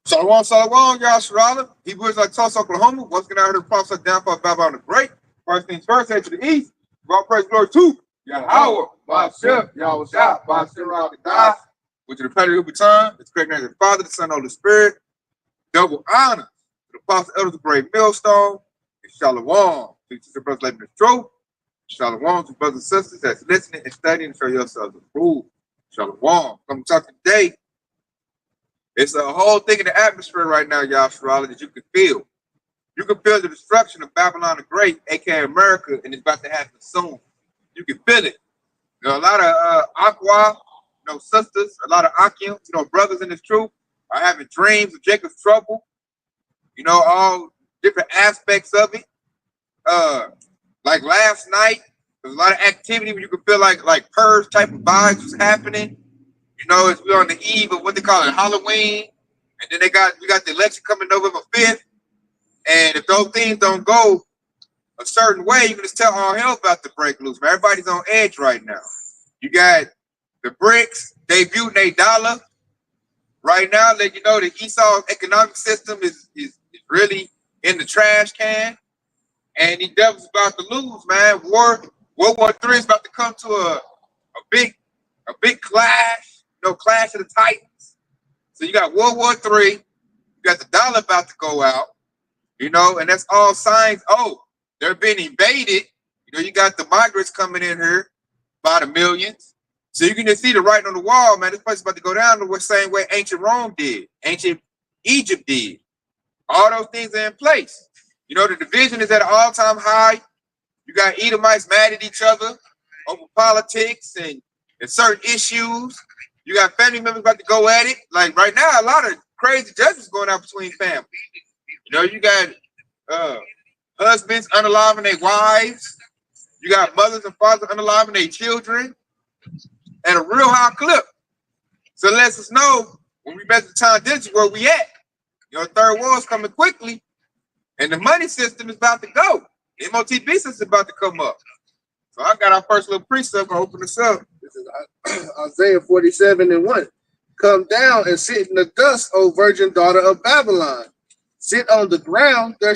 Shalom, shalom, y'all. Shalom. Hebrews like Tulsa, Oklahoma. Once again, I heard the prophet downfall of Babylon the Great. First things first, head to the east. All praise glory to Yahweh, Ba'ashem, Yahweh Shah, Ba'ashem, Rakadash, which is the planet of return. It's great name of the Father, the Son, and the Spirit. Double honor to the apostle elders of the great millstone. And shalom to the brothers living the truth. Shalom to brothers and sisters that's listening and studying to show yourselves approved. Shalom. Come talk today. It's a whole thing in the atmosphere right now, y'all, astrology, that you can feel. You can feel the destruction of Babylon the Great, aka America, and it's about to happen soon. You can feel it. There are a lot of Aqua, sisters, a lot of Akim, brothers in this truth are having dreams of Jacob's trouble. All different aspects of it. Like last night, there's a lot of activity where you can feel like purge type of vibes was happening. As we're on the eve of what they call it, Halloween, and then we got the election coming November 5th. And if those things don't go a certain way, you can just tell all hell about to break loose. Man, everybody's on edge right now. You got the BRICS debuting their dollar. Right now, the Esau's economic system is really in the trash can. And the devil's about to lose, man. World War III is about to come to a big clash. Clash of the Titans. So you got World War III, you got the dollar about to go out, and that's all signs. Oh, they're being invaded. You got the migrants coming in here by the millions. So you can just see the writing on the wall, man. This place is about to go down the same way ancient Rome did, ancient Egypt did. All those things are in place. The division is at an all-time high. You got Edomites mad at each other over politics and certain issues. You got family members about to go at it. Like right now, a lot of crazy judgments going out between families. You got husbands unaliving their wives. You got mothers and fathers unaliving their children at a real high clip. So it lets us know when we bet the time, this is where we at. Third world's coming quickly, and the money system is about to go. The MOTB system is about to come up. So I got our first little precept. Gonna open this up. This is Isaiah 47:1. Come down and sit in the dust, O virgin daughter of Babylon. Sit on the ground. There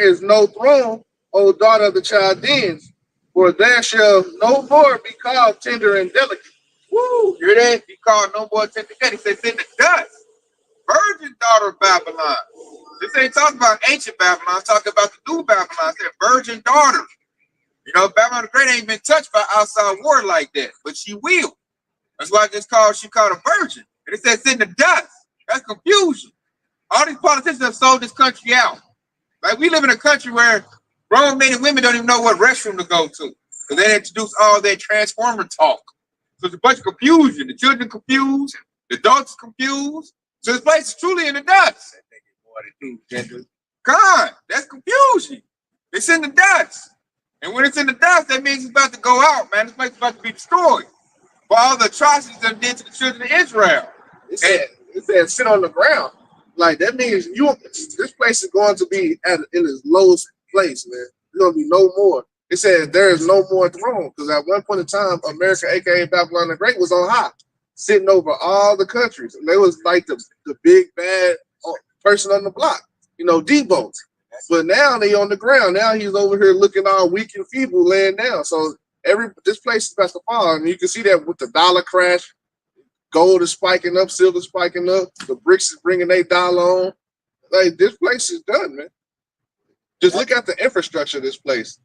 is no throne, O daughter of the Chaldeans, for there shall no more be called tender and delicate. Woo! Hear that? Be called no more tender and delicate. He says, sit in the dust. Virgin daughter of Babylon. This ain't talking about ancient Babylon. It's talking about the new Babylon. It said virgin daughter. Babylon the Great ain't been touched by outside war like that, but she will. That's why she called a virgin. And it says sit in the dust. That's confusion. All these politicians have sold this country out. Like we live in a country where grown men and women don't even know what restroom to go to. Because they introduce all their transformer talk. So it's a bunch of confusion. The children confused, the adults confused. So this place is truly in the dust. God, that's confusion. It's in the dust. And when it's in the dust, that means it's about to go out, man. This place is about to be destroyed for all the atrocities that did to the children of Israel. It said sit on the ground. Like that means this place is going to be in its lowest place, man. There's gonna be no more. It says there is no more throne, because at one point in time, America, aka Babylon the Great, was on high, sitting over all the countries. And they was like the big bad person on the block, Debo. But now they on the ground. Now he's over here looking all weak and feeble, laying down. So this place is about to fall, and you can see that with the dollar crash. Gold is spiking up, silver spiking up. The BRICS is bringing their dollar on. Like this place is done, man. Just look at the infrastructure of this place.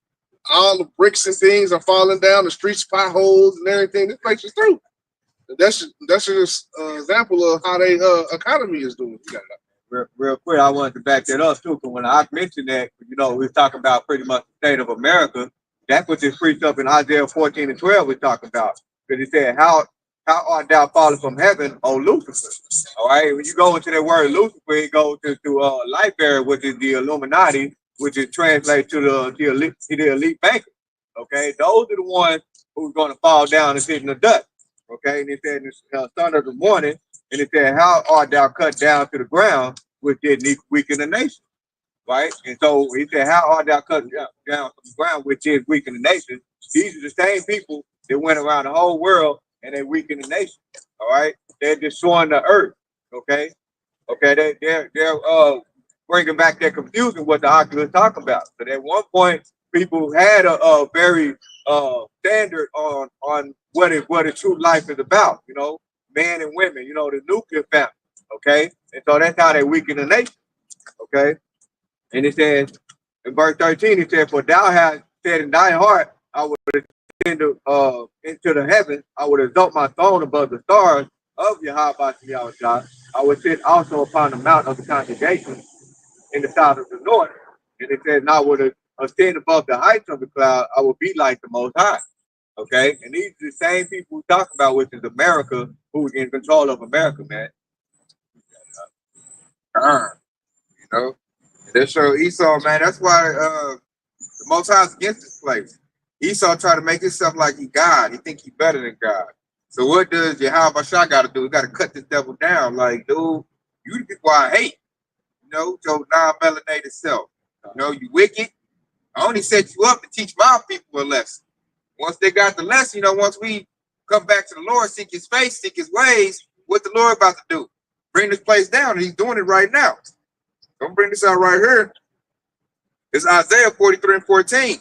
All the bricks and things are falling down. The streets, potholes, and everything. This place is through. That's just an example of how their economy is doing. Real quick, I wanted to back that up too, because when I mentioned that, we was talking about pretty much the state of America. That's what this preached up in Isaiah 14:12 we're talking about. Because it said, how art thou fallen from heaven, O Lucifer? All right, when you go into that word Lucifer, it goes to light bearer, which is the Illuminati, which is translated to the elite banker. Okay, those are the ones who's going to fall down and sit in the dust. Okay, and it said in the son of the morning, and it said, how art thou cut down to the ground, which did weaken the nation? Right? And so he said, how art thou cut down from the ground, which is weaken the nation? These are the same people that went around the whole world and they weakened the nation. All right? They're destroying the earth. Okay? Okay, they're bringing back that confusion what the Oculus talking about. But at one point, people had a very standard on what a true life is about. You know, men and women. You know, the nuclear family. Okay, and so that's how they weaken the nation. Okay, and it says in verse 13, it says, "For thou hast said in thy heart, I would ascend into the heavens, I would exalt my throne above the stars of Yahweh Yahweh. I would sit also upon the mount of the congregation in the south of the north." And it says, "Now would ascend above the heights of the cloud, I will be like the Most High." Okay, and these are the same people we talk about, which is America, who's in control of America, man. You know, and they show Esau, man. That's why the Most High is against this place. Esau try to make himself like he God. He think he better than God. So what does Yahweh Shah got to do? He got to cut this devil down. Like, dude, you the people I hate. You know, your non-melanated self. You know, you wicked. I only set you up to teach my people a lesson. Once they got the lesson, you know, once we come back to the Lord, seek his face, seek his ways, what the Lord about to do? Bring this place down, and he's doing it right now. Don't bring this out right here. It's Isaiah 43 and 14.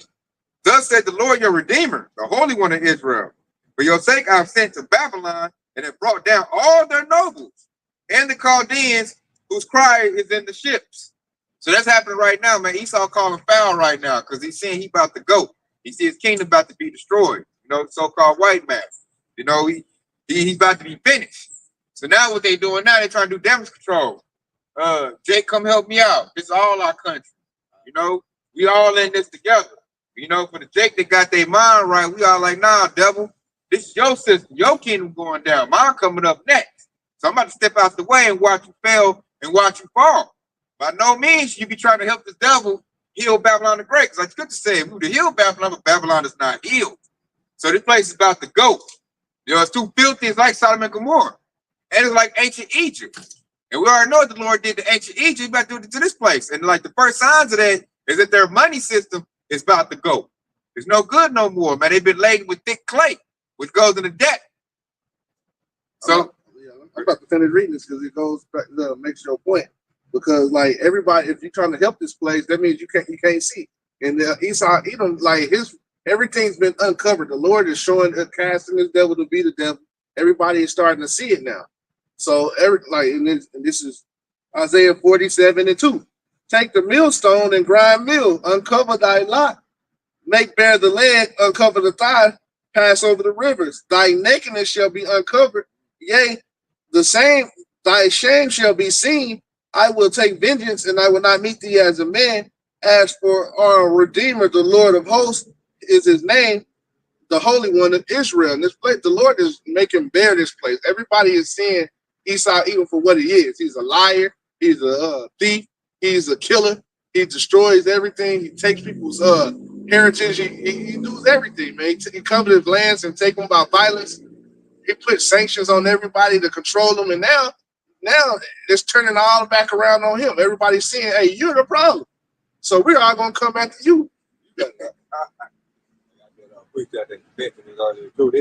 Thus said the Lord your Redeemer, the Holy One of Israel. For your sake I have sent to Babylon and have brought down all their nobles and the Chaldeans whose cry is in the ships. So that's happening right now, man. Esau calling foul right now because he's saying he about to go. He sees his kingdom about to be destroyed. You know, the so-called white man. You know, he's about to be finished. So now what they doing now, they trying to do damage control. Jake, come help me out. This is all our country. You know, we all in this together. You know, for the Jake that got their mind right, we all like, nah, devil, this is your system, your kingdom going down. Mine coming up next. So I'm about to step out the way and watch you fail and watch you fall. By no means you be trying to help this devil heal Babylon the Great. Because it's good to say, we would heal Babylon, but Babylon is not healed. So this place is about to go. You know, it's too filthy. It's like Sodom and Gomorrah. And it's like ancient Egypt. And we already know what the Lord did to ancient Egypt. He's about to do it to this place. And like the first signs of that is that their money system is about to go. It's no good no more, man. They've been laden with thick clay, which goes into debt. So I'm about to finish reading this because it goes back makes your point. Because like everybody, if you're trying to help this place, that means you can't see. And Esau, Edom, like everything's been uncovered. The Lord is showing, casting this devil to be the devil. Everybody is starting to see it now. So and this is Isaiah 47 and 2. Take the millstone and grind meal, uncover thy lot, make bare the leg, uncover the thigh, pass over the rivers. Thy nakedness shall be uncovered, yea, the same thy shame shall be seen. I will take vengeance, and I will not meet thee as a man. As for our Redeemer, the Lord of hosts is his name, the Holy One of Israel. And this place, the Lord is making bare this place. Everybody is seeing Esau even for what he is. He's a liar. He's a thief. He's a killer. He destroys everything. He takes people's heritage. He does everything, man. He comes to his lands and take them by violence. He puts sanctions on everybody to control them. And now it's turning all back around on him. Everybody's saying, hey, you're the problem. So we're all going to come after you. This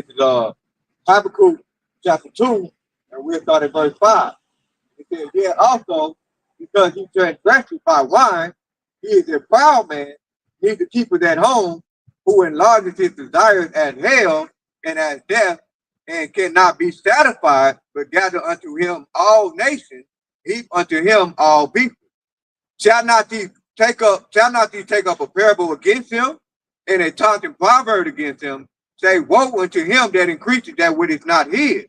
is Habakkuk chapter 2, and we'll start at verse 5. It says, yeah, also, because he transgressed by wine, he is a proud man, he is the keeper at home, who enlarges his desires as hell and as death, and cannot be satisfied, but gather unto him all nations, heap unto him all people. Shall not these take up a parable against him, and a taunting proverb against him? Say, woe unto him that increases that which is not his.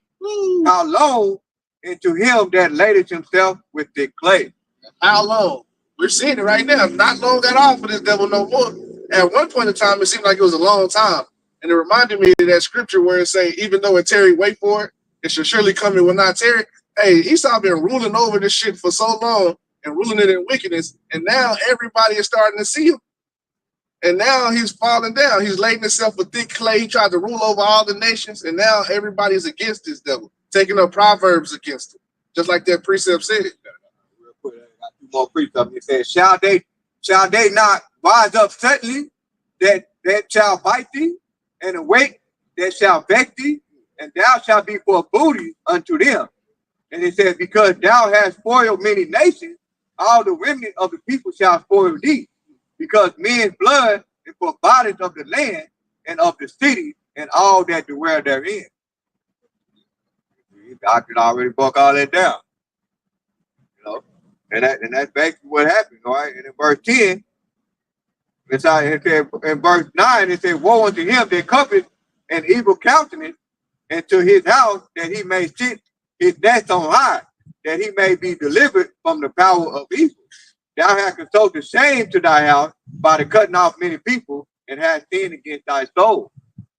How long? Into him that ladeth himself with thick clay. How long? We're seeing it right now. Not long at all for this devil no more. At one point in time, it seemed like it was a long time. And it reminded me of that scripture where it say, even though it tarry, wait for it, it shall surely come, it will not tarry. Hey, Esau been ruling over this shit for so long and ruling it in wickedness. And now everybody is starting to see him. And now he's falling down. He's laying himself with thick clay. He tried to rule over all the nations. And now everybody's against this devil, taking up proverbs against him. Just like that precept said. Real quick, I got two more precepts. It says, shall they not rise up suddenly that shall bite thee, and awake that shall vex thee, and thou shalt be for booty unto them. And it says, because thou hast spoiled many nations, all the remnant of the people shall spoil thee, because men's blood is for bodies of the land and of the city and all that dwell therein. I can already broke all that down, you know. And that's basically what happened, all right? And in verse 10, it said, in verse 9, it said, woe unto him that coveteth an evil countenance, and to his house that he may sit his nest on high, that he may be delivered from the power of evil. Thou hast consulted shame to thy house by the cutting off many people, and hast sinned against thy soul.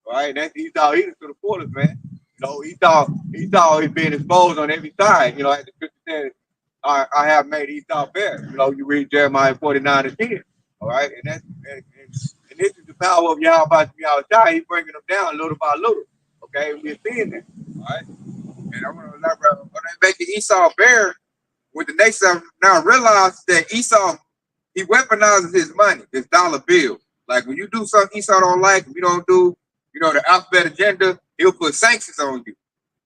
All right, that's Esau eating to the fullest, man. You know, Esau is being exposed on every side. You know, as the scripture says, I have made Esau bare. You know, you read Jeremiah 49 and 10. All right, and this is the power of Yahweh Shai. He's bringing them down little by little. Okay, we're seeing that. All right, and I'm going to elaborate on making Esau bare. With the nation now realize that Esau, he weaponizes his money, his dollar bill. Like when you do something Esau don't like, if you don't do, you know, the alphabet agenda, he'll put sanctions on you.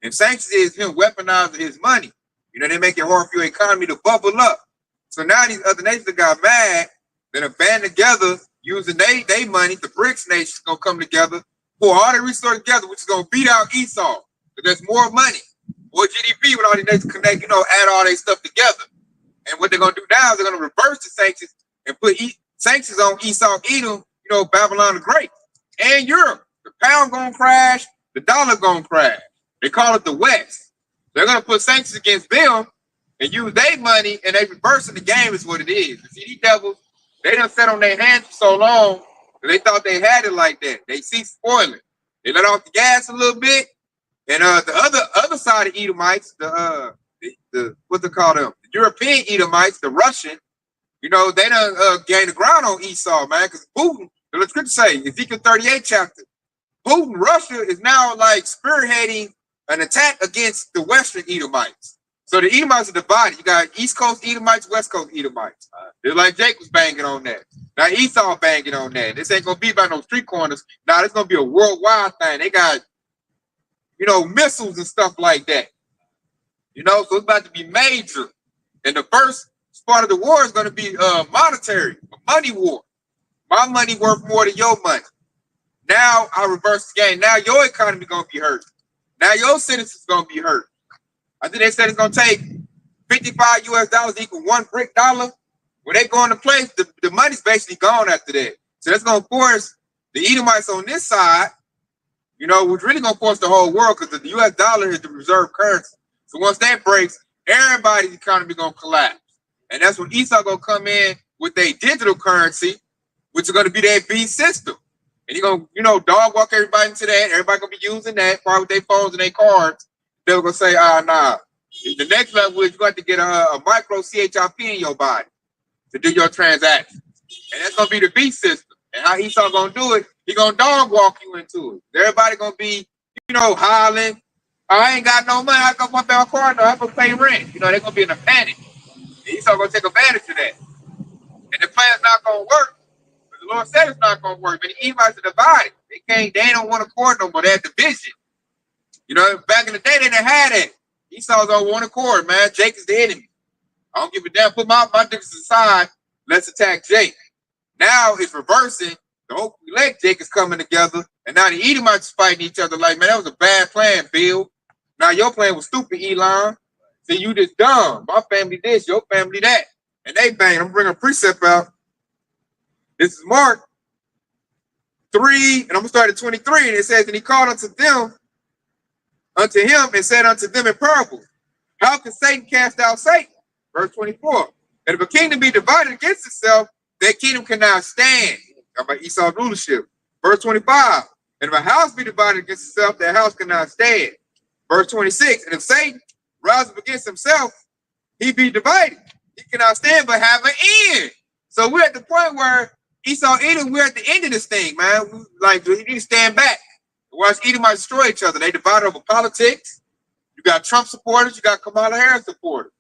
And sanctions is him weaponizing his money. You know, they make it hard for your economy to bubble up. So now these other nations got mad that have band together using their money. The BRICS nations gonna come together, pour all their resources together, which is gonna beat out Esau. But there's more money, more GDP when all these nations connect, you know, add all their stuff together. And what they're gonna do now is they're gonna reverse the sanctions and put sanctions on Esau, Edom, you know, Babylon the Great, and Europe. The pound gonna crash, the dollar gonna crash. They call it the West. They're gonna put sanctions against them and use their money, and they reversing the game is what it is. You see, these devils, they done sat on their hands for so long that they thought they had it like that. They see spoiling. They let off the gas a little bit, and the other side of Edomites, the what they call them, the European Edomites, the Russian, you know, they done gained the ground on Esau, man, because Putin, the scripture say, Ezekiel 38 chapter, Putin, Russia is now like spearheading an attack against the Western Edomites. So the Edomites are divided. You got East Coast Edomites, West Coast Edomites. They're like Jake was banging on that. Now Esau banging on that. This ain't gonna be by no street corners. Now it's gonna be a worldwide thing. They got, you know, missiles and stuff like that. You know, so it's about to be major. And the first part of the war is gonna be monetary, a money war. My money worth more than your money. Now I reverse the game. Now your economy gonna be hurt. Now your citizens gonna be hurt. I think they said it's gonna take 55 US dollars equal one brick dollar. When they go into place, the money's basically gone after that. So that's gonna force the Edomites on this side, you know, which really gonna force the whole world because the US dollar is the reserve currency. So once that breaks, everybody's economy gonna collapse. And that's when Esau gonna come in with their digital currency, which is gonna be their beast system. And you're gonna, you know, dog walk everybody into that. Everybody gonna be using that, probably with their phones and their cards. They're gonna say, nah. The next level is you got to get a micro CHIP in your body to do your transactions. And that's gonna be the beast system. And how Esau gonna do it, he gonna dog walk you into it. Everybody gonna be, you know, hollering, I ain't got no money, I can pump out my car, no, I have to pay rent. You know, they're gonna be in a panic. And Esau gonna take advantage of that. And the plan's not gonna work. The Lord said it's not gonna work, but the Edomites are divided. They don't want to accord no more. They have division. You know, back in the day, they didn't have that. Esau's on one accord, man. Jake is the enemy. I don't give a damn. Put my differences aside. Let's attack Jake. Now it's reversing. The whole elect Jake is coming together, and now the Edomites fighting each other. Like, man, that was a bad plan, Bill. Now your plan was stupid, Elon. See, you just dumb. My family this, your family that, and they bang. I'm bringing a precept out. This is Mark 3, and I'm gonna start at 23, and it says, and he called unto him, and said unto them in parables, how can Satan cast out Satan? Verse 24. And if a kingdom be divided against itself, that kingdom cannot stand. Talk about Esau's rulership. Verse 25. And if a house be divided against itself, that house cannot stand. Verse 26. And if Satan rise up against himself, he be divided. He cannot stand but have an end. So we're at the point where Esau, Edom, we're at the end of this thing, man. Like, we need to stand back. Watch Edomites destroy each other. They divide over politics. You got Trump supporters, you got Kamala Harris supporters.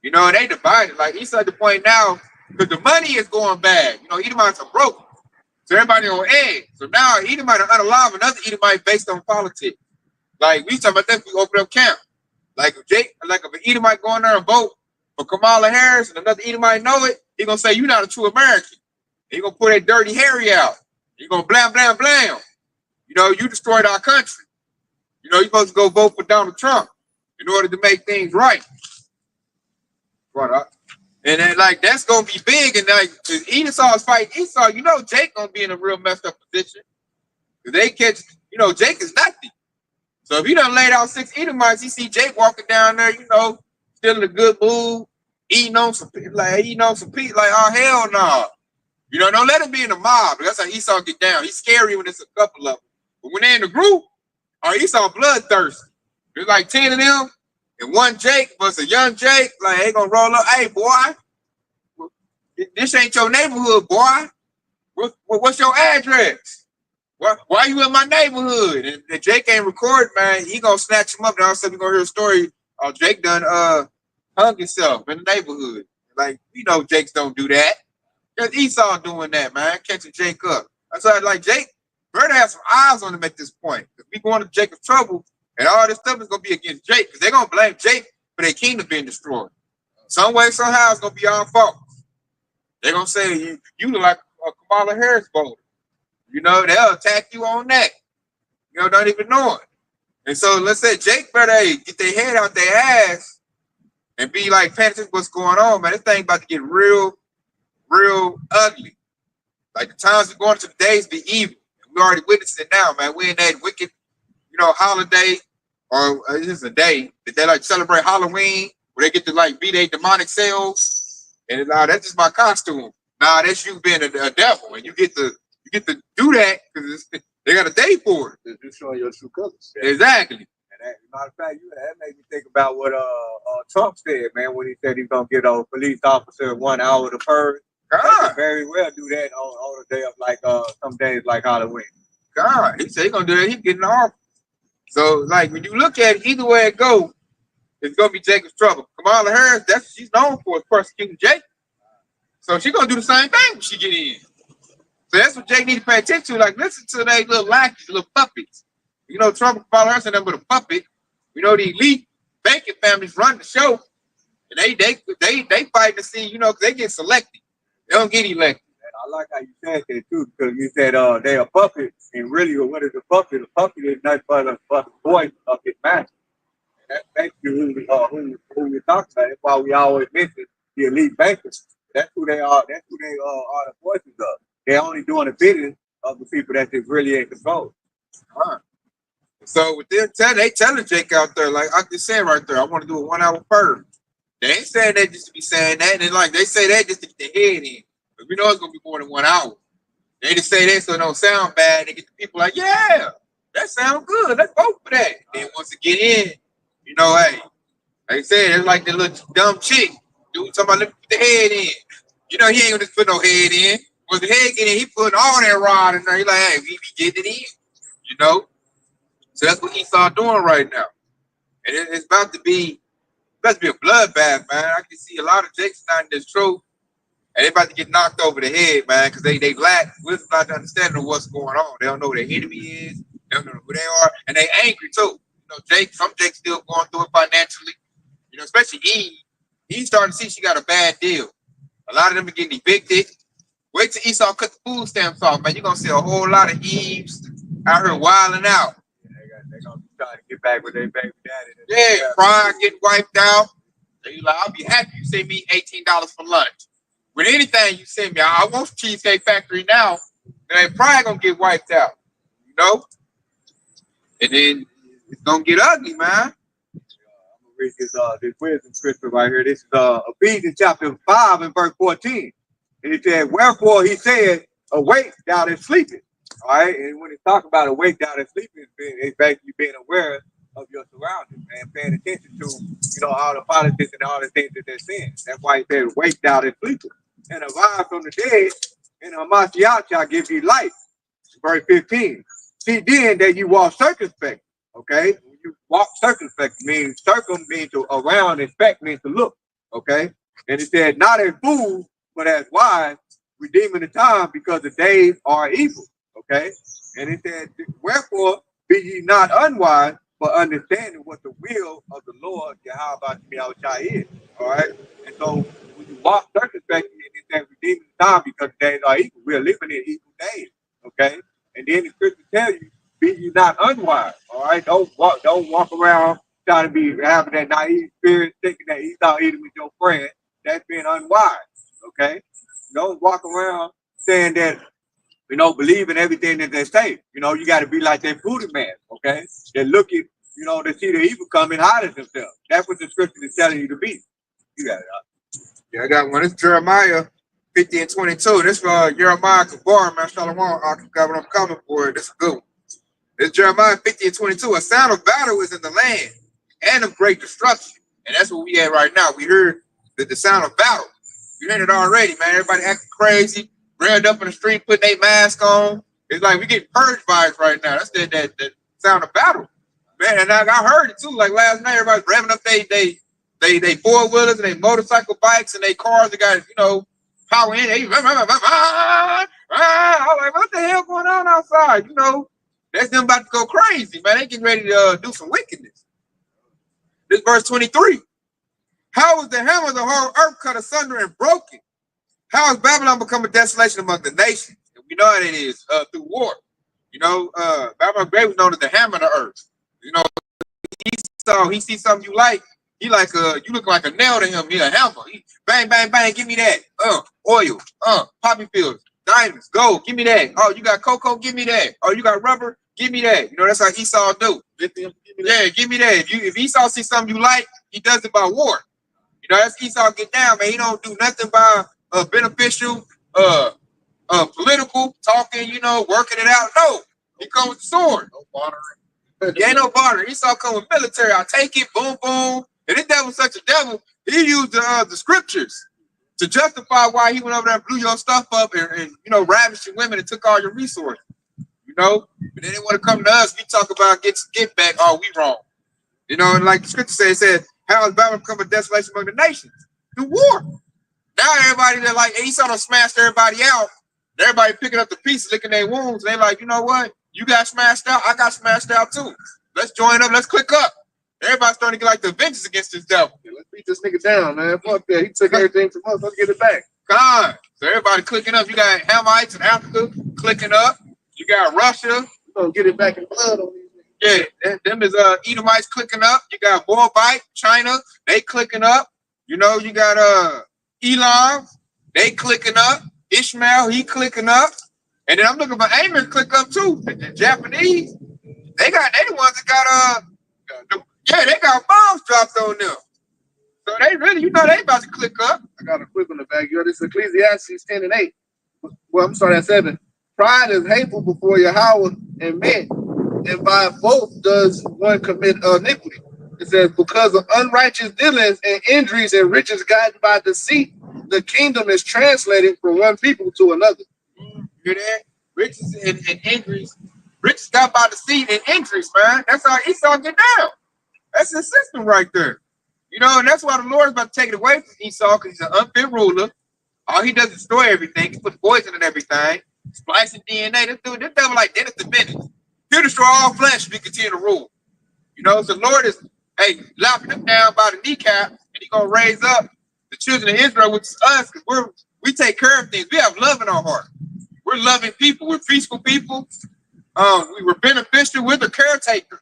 You know, and they divided. Like, Esau at the point now, because the money is going bad. You know, Edomites are broke. So everybody on edge. So now Edomite are unalive another Edomite based on politics. Like, we talking about that, we open up camp. Like if an Edomite go in there and vote for Kamala Harris and another Edomite know it, he gonna say, you're not a true American. He gonna pull that dirty Harry out. He gonna blam, blam, blam. You know, you destroyed our country. You know, you're supposed to go vote for Donald Trump in order to make things right. Right. And then, like, that's gonna be big. And like, Esau's fighting Esau, you know, Jake gonna be in a real messed up position. If they catch, you know, Jake is nothing. So if he done laid out 6 Edomites, you see Jake walking down there, you know, still in a good mood, eating on some peas, like, oh, hell no. You know, don't let him be in the mob. That's how Esau get down. He's scary when it's a couple of them. But when they're in the group, Esau bloodthirsty. There's like 10 of them, and one Jake was a young Jake. Like, they gonna roll up. Hey, boy, this ain't your neighborhood, boy. What's your address? Why you in my neighborhood? And Jake ain't recording, man. He gonna snatch him up. And all of a sudden, we gonna hear a story. Jake done hung himself in the neighborhood. Like, you know, Jakes don't do that. There's Esau doing that, man, catching Jake up. That's why, like, Jake better have some eyes on him at this point. If we going to Jacob's trouble, and all this stuff is gonna be against Jake, because they're gonna blame Jake for their kingdom being destroyed. Some way, somehow, it's gonna be our fault. They're gonna say you look like a Kamala Harris voter. You know, they'll attack you on that. You know, don't even know it. And so let's say Jake better get their head out their ass and be like, paying attention to what's going on, man. This thing about to get real ugly. Like, the times we're going to, the days be evil. We already witnessed it now, man. We in that wicked, you know, holiday, or it's just a day that they like celebrate Halloween, where they get to like be their demonic selves. And that's just my costume. Nah, that's you being a devil, and you get to do that because they got a day for it. You're showing your true colors. Exactly. And that, matter of fact, that made me think about what Trump said, man, when he said he's gonna get a police officer 1 hour to purge. God, Very well do that on the day of like some days like Halloween. God, he said he's gonna do that. He's getting off. So, like, when you look at it, either way it goes, it's gonna be Jacob's trouble. Kamala Harris, that's what she's known for, is persecuting Jake. So she's gonna do the same thing when she get in. So that's what Jake needs to pay attention to. Like, listen to they little lackeys, little puppets. You know, Trump and Kamala Harris and them with a puppet. You know, the elite banking families run the show, and they fighting to see, you know, because they get selected. They don't get elected. And I like how you said that too, because you said they are puppets, and really, what is a puppet? A puppet is nothing but the voice of his master. And that's basically who we're talking about. That's why we always mention the elite bankers. That's who they are. That's who they are the voices of. They're only doing the bidding of the people that is really in control. So with them they telling Jake out there, like I just said right there, I want to do a 1 hour purge. They ain't saying that just to be saying that, and like they say that just to get their head in. But we know it's gonna be more than 1 hour. They just say that so it don't sound bad. They get the people like, yeah, that sounds good. Let's vote for that. Then once it get in, you know, hey, like I said, it's like the little dumb chick. Dude talking about let me put the head in. You know, he ain't gonna just put no head in. When the head get in, he putting all that rod in there. He like, hey, we be getting it in. You know? So that's what Esau doing right now. And it's about to be a bloodbath, man. I can see a lot of Jakes not in this truth. And they about to get knocked over the head, man, because they lack wisdom, not the understanding of what's going on. They don't know who their enemy is. They don't know who they are. And they angry, too. You know, some Jakes still going through it financially. You know, especially Eve. He's starting to see she got a bad deal. A lot of them are getting evicted. Wait till Esau cut the food stamps off, man. You're going to see a whole lot of Eves out here wilding out. They're going to be trying to get back with their baby daddy. Yeah, Pride getting wiped out. So you like, I'll be happy you send me $18 for lunch. With anything you send me, I want Cheesecake Factory now. Then Pride going to get wiped out. You know? And then it's going to get ugly, man. I'm going to read this wisdom scripture right here. This is Ephesians chapter 5 and verse 14. And it said, wherefore he said, awake thou that sleepest. All right. And when it's talking about awake thou that sleepest, it's basically being aware of your surroundings and paying attention to, you know, all the politics and all the things that they're saying. That's why he said, awake thou that sleepest. And arise from the dead, and Hamashiach shall give you life. Verse 15. See then that you walk circumspect. Okay. When you walk circumspect means circum means to around, inspect means to look. Okay. And it said, not as fools, but as wise, redeeming the time because the days are evil. Okay. And it said, wherefore be ye not unwise, but understanding what the will of the Lord Yahweh is. All right. And so when you walk circumspectly in this day redeeming time, because the days are evil, we're living in evil days. Okay. And then the scripture tells you, be you not unwise. All right. Don't walk around trying to be having that naive spirit, thinking that he's out eating with your friend. That's being unwise. Okay. Don't walk around saying that, believe in everything that they say. You got to be like that prudent man, okay? They look at, they see the evil come and hide themselves. That's what the scripture is telling you to be. You got it. Yeah, I got one. It's Jeremiah 50 and 22. This Jeremiah Kabar, man. Shalom, I'm coming for it. This is good one. It's Jeremiah 50 and 22. A sound of battle is in the land and of great destruction. And that's what we had right now. We heard the sound of battle. You heard it already, man. Everybody acting crazy, ran up in the street, putting their mask on. It's like we get purge vibes right now. That's that sound of battle, man. And I heard it too. Like last night, everybody's revving up they four wheelers and they motorcycle bikes and they cars. They got power in. I was like, what the hell going on outside? That's them about to go crazy, man. They getting ready to do some wickedness. This verse 23. How is the hammer of the whole earth cut asunder and broken? How has Babylon become a desolation among the nations? And we know how it is through war. Babylon Great was known as the hammer of the earth. He sees something you like. He like you look like a nail to him. He a hammer. He bang, bang, bang. Give me that. Oil. Poppy fields, diamonds, gold. Give me that. Oh, you got cocoa. Give me that. Oh, you got rubber. Give me that. That's how Esau do. Yeah, give me that. If Esau sees something you like, he does it by war. That's Esau get down, man. He don't do nothing by beneficial, political, talking, working it out. No, he come with the sword. No bartering. Yeah, ain't no bartering. Esau come with military. I take it, boom, boom. And this devil's such a devil, he used the scriptures to justify why he went over there and blew your stuff up and ravished your women and took all your resources. But then they want to come to us. We talk about get back. Oh, we wrong. And like the scripture said, how has Babylon become a desolation among the nations? Through war. Now everybody that like Esau done smashed everybody out. Everybody picking up the pieces, licking their wounds. They like, you know what? You got smashed out. I got smashed out too. Let's join up. Let's click up. Everybody's starting to get like the vengeance against this devil. Yeah, let's beat this nigga down, man. Fuck that. He took everything from us. Let's get it back. God. So everybody clicking up. You got Hamites in Africa clicking up. You got Russia. We're gonna get it back in blood on these niggas. Yeah, them is Edomites clicking up. You got Moabite, China, they clicking up. You got Elam, they clicking up. Ishmael, he clicking up. And then I'm looking for Amen click up too. The Japanese, they the ones that got they got bombs dropped on them. So they really, they about to click up. I got a quick on the back. This is Ecclesiastes 10 and 8. Well, I'm sorry, at 7. Pride is hateful before Yahweh and men, and by both does one commit iniquity. It says, because of unrighteous dealings and injuries and riches gotten by deceit, the kingdom is translated from one people to another. Hear that? Riches and injuries. Riches got by deceit and injuries, man. That's how Esau get down. That's his system right there. And that's why the Lord is about to take it away from Esau, because he's an unfit ruler. All he does is destroy everything. He puts poison in everything. Splicing DNA. This devil like Dennis the Menace. He'll destroy all flesh if we continue to rule. So the Lord is, locking him down by the kneecap, and he's going to raise up the children of Israel, which is us, because we take care of things. We have love in our heart. We're loving people. We're peaceful people. We were beneficial. We're the caretakers.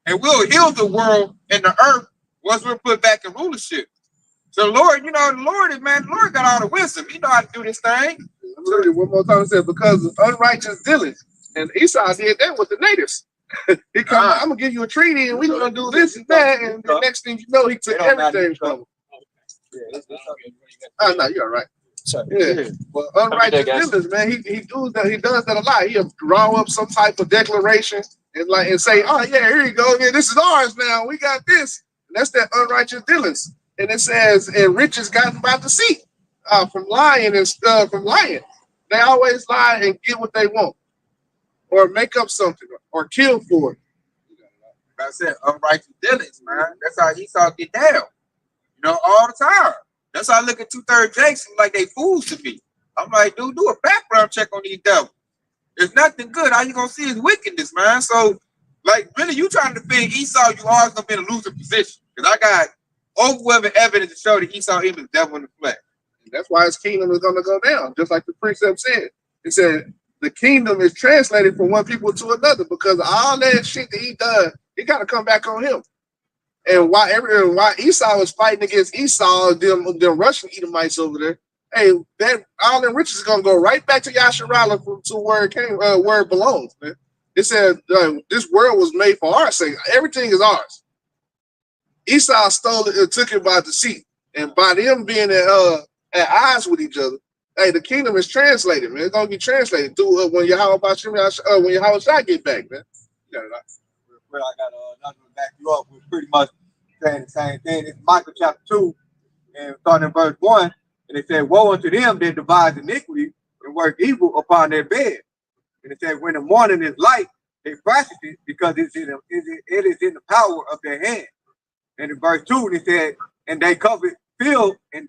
And we'll heal the world and the earth once we're put back in rulership. So the Lord, the Lord got all the wisdom. He know how to do this thing. I'm read it one more time. It says, because of unrighteous dealings. And Esau did that with the natives. He come, I'm gonna give you a treaty, and we're gonna do this and that, and the next thing you know, he took everything from him. No, you're all right. Yeah, well, unrighteous dealings, man. He does that. He does that a lot. He'll draw up some type of declaration and say, oh yeah, here you go. Yeah, this is ours now. We got this. And that's that unrighteous dealings. And it says, and riches gotten by deceit, from lying and stuff, from lying. They always lie and get what they want, or make up something, or kill for it. Like I said, unrighteous dealings, man. That's how Esau get down. All the time. That's how I look at 2/3 Jakes like they fools to me. I'm like, dude, do a background check on these devils. There's nothing good. All you gonna see is wickedness, man. So Like, really, you trying to defend Esau, you always gonna be in a losing position. Because I got overwhelming evidence to show that Esau even the devil in the flesh. And that's why his kingdom is going to go down, just like the precept said. It said the kingdom is translated from one people to another because all that shit that he done, it got to come back on him. And why Esau was fighting against Esau, them Russian Edomites over there, hey, that all them riches is gonna go right back to Yasharala to where it came, where it belongs, man. It said this world was made for our sake. Everything is ours. Esau stole it and took it by deceit, and by them being at odds with each other, hey, the kingdom is translated, man. It's gonna be translated through when Yahweh Shai get back, man. You got it. Where I got another one back you up with pretty much saying the same thing. It's Michael chapter 2, and starting in verse 1, and it said, woe unto them that devise iniquity and work evil upon their bed. And it said, when the morning is light, they practice it because it is in the power of their hand. And in verse 2, it said, and they covet field and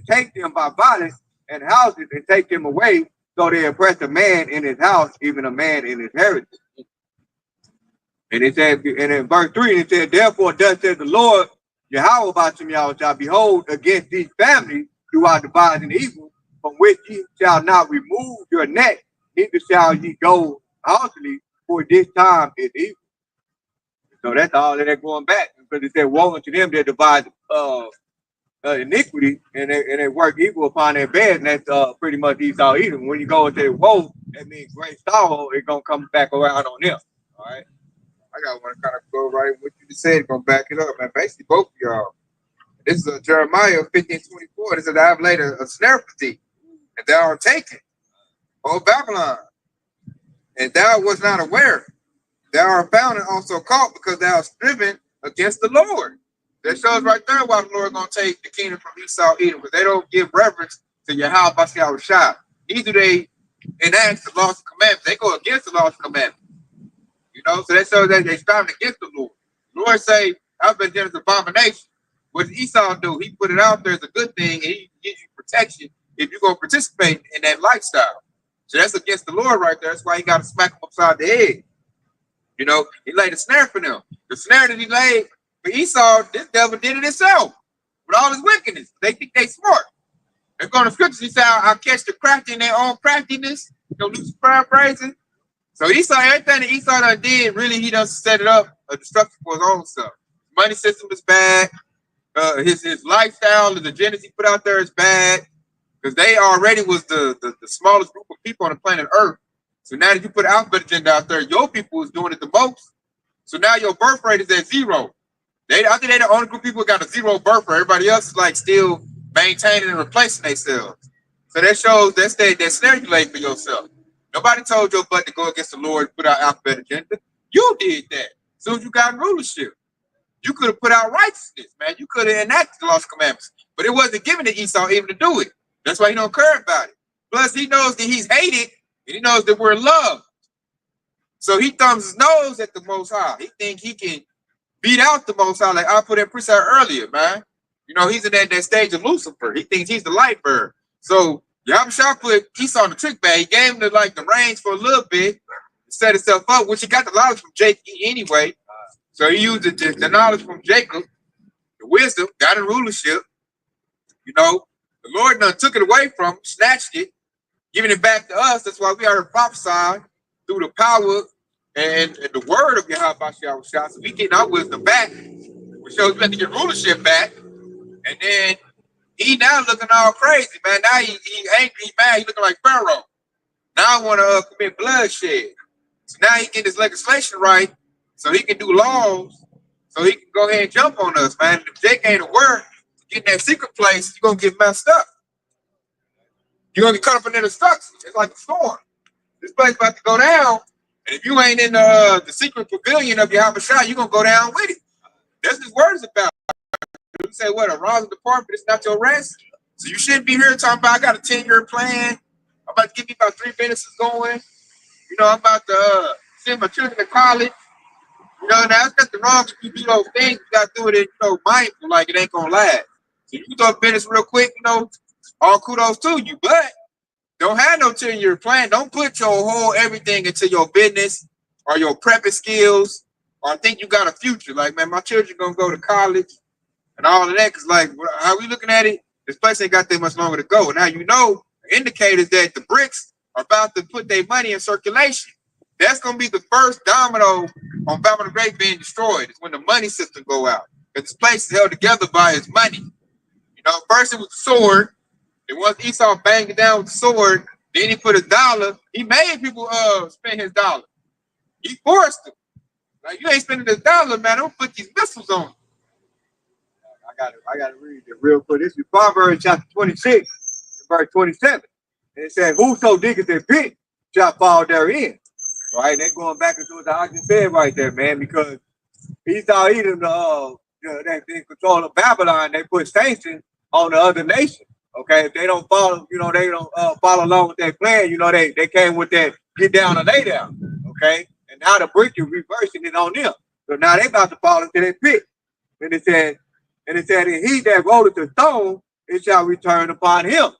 take them by violence and houses and take them away, so they oppress a man in his house, even a man in his heritage. And it said, and in verse 3, it said, therefore, thus says the Lord, Yahweh Bashem Yahweh, behold, against these families you are devising evil, from which ye shall not remove your neck, neither shall ye go haughtily, for this time is evil. So that's all that they're going back, because it said, woe unto them that devise iniquity and they work evil upon their bed, and that's pretty much Esau Edom. When you go into woe, that means great sorrow, it's going to come back around on them. All right. I got one kind of go right with what you just said, gonna back it up, man. Basically, both of y'all. This is Jeremiah 15:24. This is I have laid a snare for thee, and thou art taken, O Babylon, and thou was not aware. Thou art found and also caught, because thou hast striven against the Lord. That shows right there why the Lord gonna take the kingdom from Esau Edom, because they don't give reverence to Yahweh Bashem Shai. Neither do they enact the laws and commandments. They go against the laws and commandments. You know, so that shows that they striving against the Lord. The Lord say, I've been done as abomination. What does Esau do? He put it out there as a good thing, and he gives you protection if you're going to participate in that lifestyle. So that's against the Lord right there. That's why he got to smack him upside the head. You know, he laid a snare for them. The snare that he laid for Esau, this devil did it himself with all his wickedness. They think they smart. They're going to scriptures. He said, I'll catch the crafty in their own craftiness. You know, Lucifer paraphrasing. So Esau, everything that Esau done did, really, he done set it up a destruction for his own stuff. Money system is bad. His lifestyle, the agendas he put out there is bad. Because they already was the smallest group of people on the planet Earth. So now that you put an alphabet agenda out there, your people is doing it the most. So now your birth rate is at 0. I think they're the only group of people who got a 0 birth rate. Everybody else is like still maintaining and replacing themselves. So that shows that snare you laid for yourself. Nobody told your butt to go against the Lord and put out alphabet agenda. You did that. As soon as you got rulership, you could have put out righteousness, man. You could have enacted the laws and commandments, but it wasn't given to Esau even to do it. That's why he don't care about it. Plus, he knows that he's hated, and he knows that we're loved. So he thumbs his nose at the Most High. He think he can beat out the Most High, like I put in precept earlier, man. You know, he's in that stage of Lucifer. He thinks he's the light bird. So Yahweh put Esau in the trick bag. He gave him the reins for a little bit, set himself up, which he got the knowledge from Jacob anyway. So he used the knowledge from Jacob, the wisdom, got in rulership. You know, the Lord done took it away from him, snatched it, giving it back to us. That's why we are prophesied through the power and the word of Yahweh Shai. So we getting our wisdom back, which shows we have to get rulership back. And then he now looking all crazy, man. Now he angry, he mad, he looking like Pharaoh. Now I want to commit bloodshed. So now he get his legislation right, so he can do laws, so he can go ahead and jump on us, man. If Jake ain't aware to get in that secret place, you're going to get messed up. You're going to get caught up in the destruction. It's like a storm. This place about to go down, and if you ain't in the secret pavilion of Yahweh Shai, you're going to go down with it. That's what his word is about. You say, what, a rising department, it's not your rest? So you shouldn't be here talking about, I got a 10-year plan. I'm about to give you about 3 businesses going. You know, I'm about to send my children to college. You know, now it's nothing wrong if you do those things. You got to do it, mindful, like it ain't going to last. So you can throw a business real quick, all kudos to you. But don't have no 10-year plan. Don't put your whole everything into your business or your prepping skills, or think you got a future. Like, man, my children gonna go to college and all of that. Cause like, how we looking at it, this place ain't got that much longer to go. Now you know, indicators that the bricks are about to put their money in circulation. That's gonna be the first domino on Babylon the Great being destroyed. It's when the money system go out. Because this place is held together by its money. You know, first it was the sword. And once Esau banged it down with the sword, then he put $1. He made people spend his dollar. He forced them. Like, you ain't spending this $1, man. Don't put these missiles on. I gotta read it real quick. This is Proverbs chapter 26, verse 27. And it said, whoso diggeth a pit shall fall therein. Right? They're going back into what I just said right there, man, because Esau Edom, they in control of Babylon, they put sanctions on the other nation. Okay, if they don't follow, they don't follow along with their plan, they came with that get down or lay down. Okay, and now the brick is reversing it on them. So now they about to fall into that pit. And it said, and he that rolleth the stone, it shall return upon him.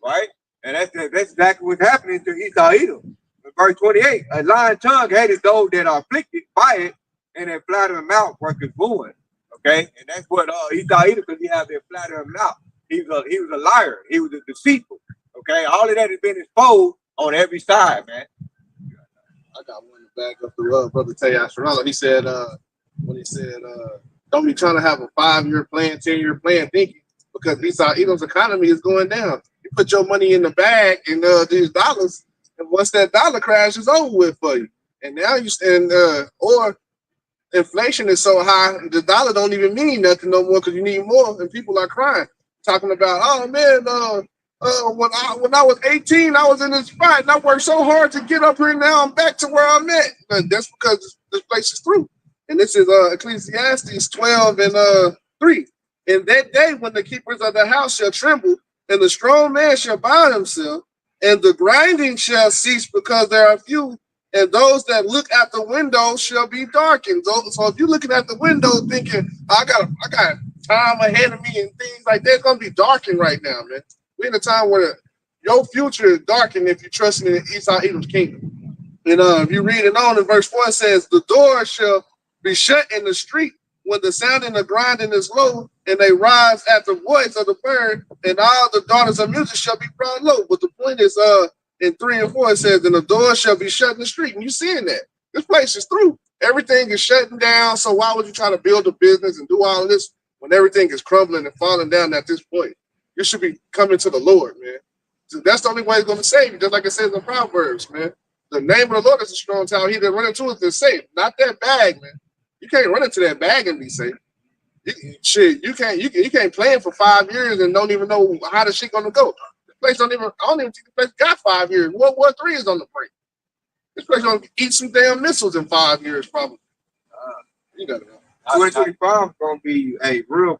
Right? And that's exactly what's happening to Esau Edom. In verse 28, a lying tongue hateth those that are afflicted by it, and a flattering mouth worketh ruin. Okay, and that's what Esau Edom, because he had that flattering mouth. He was a liar. He was a deceitful. Okay, all of that has been exposed on every side, man. I got one to back up the brother Tayyah Sharala. He said, don't be trying to have a 5-year plan, 10-year plan thinking, because Esau Edom's economy is going down. You put your money in the bag and these dollars, and once that dollar crash, it's over with for you. And now or inflation is so high, the dollar don't even mean nothing no more because you need more, and people are crying. Talking about, oh man, when I was 18, I was in this spot and I worked so hard to get up here. Now I'm back to where I'm at. And that's because this place is through. And this is Ecclesiastes 12 and 3. In that day, when the keepers of the house shall tremble, and the strong man shall bind himself, and the grinding shall cease because there are few, and those that look at the window shall be darkened. So if you're looking at the window thinking, I got time ahead of me and things like that, it's going to be darkened right now, man. We're in a time where your future is darkened if you're trusting in Esau Edom's kingdom. And if you read it on in verse 4, it says, the door shall be shut in the street when the sounding of grinding is low, and they rise at the voice of the bird, and all the daughters of music shall be brought low. But the point is, in 3 and 4, it says, and the door shall be shut in the street. And you're seeing that. This place is through. Everything is shutting down. So why would you try to build a business and do all of this when everything is crumbling and falling down at this point? You should be coming to the Lord, man. So that's the only way he's going to save you, just like it says in Proverbs, man. The name of the Lord is a strong tower. He that run into it is safe. Not that bag, man. You can't run into that bag and be safe. You can't plan for 5 years and don't even know how the shit gonna go. This place I don't even think the place got 5 years. World War III is on the brink. This place gonna eat some damn missiles in 5 years, probably. You gotta know. 2025 is gonna be a real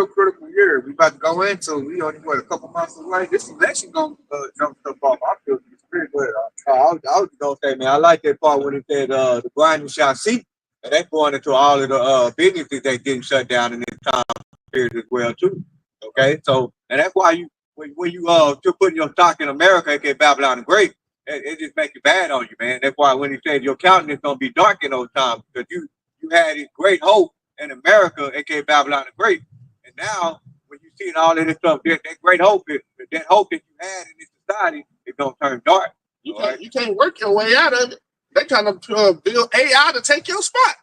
critical year. We about to go into. We only a couple months away. This election gonna jump stuff off. I feel it's pretty good. I was gonna say, man, I like that part when it said the grinding shall cease, and that's going into all of the businesses that getting shut down in this time period as well too. Okay, so and that's why when you putting your stock in America, aka Babylon the Great, it just makes it bad on you, man. That's why when he said your countenance is gonna be dark in those times, because you had this great hope in America, aka Babylon the Great, and now when you see all of this stuff, that great hope that you had in this society is gonna turn dark. You can't work your way out of it. They trying to build AI to take your spot.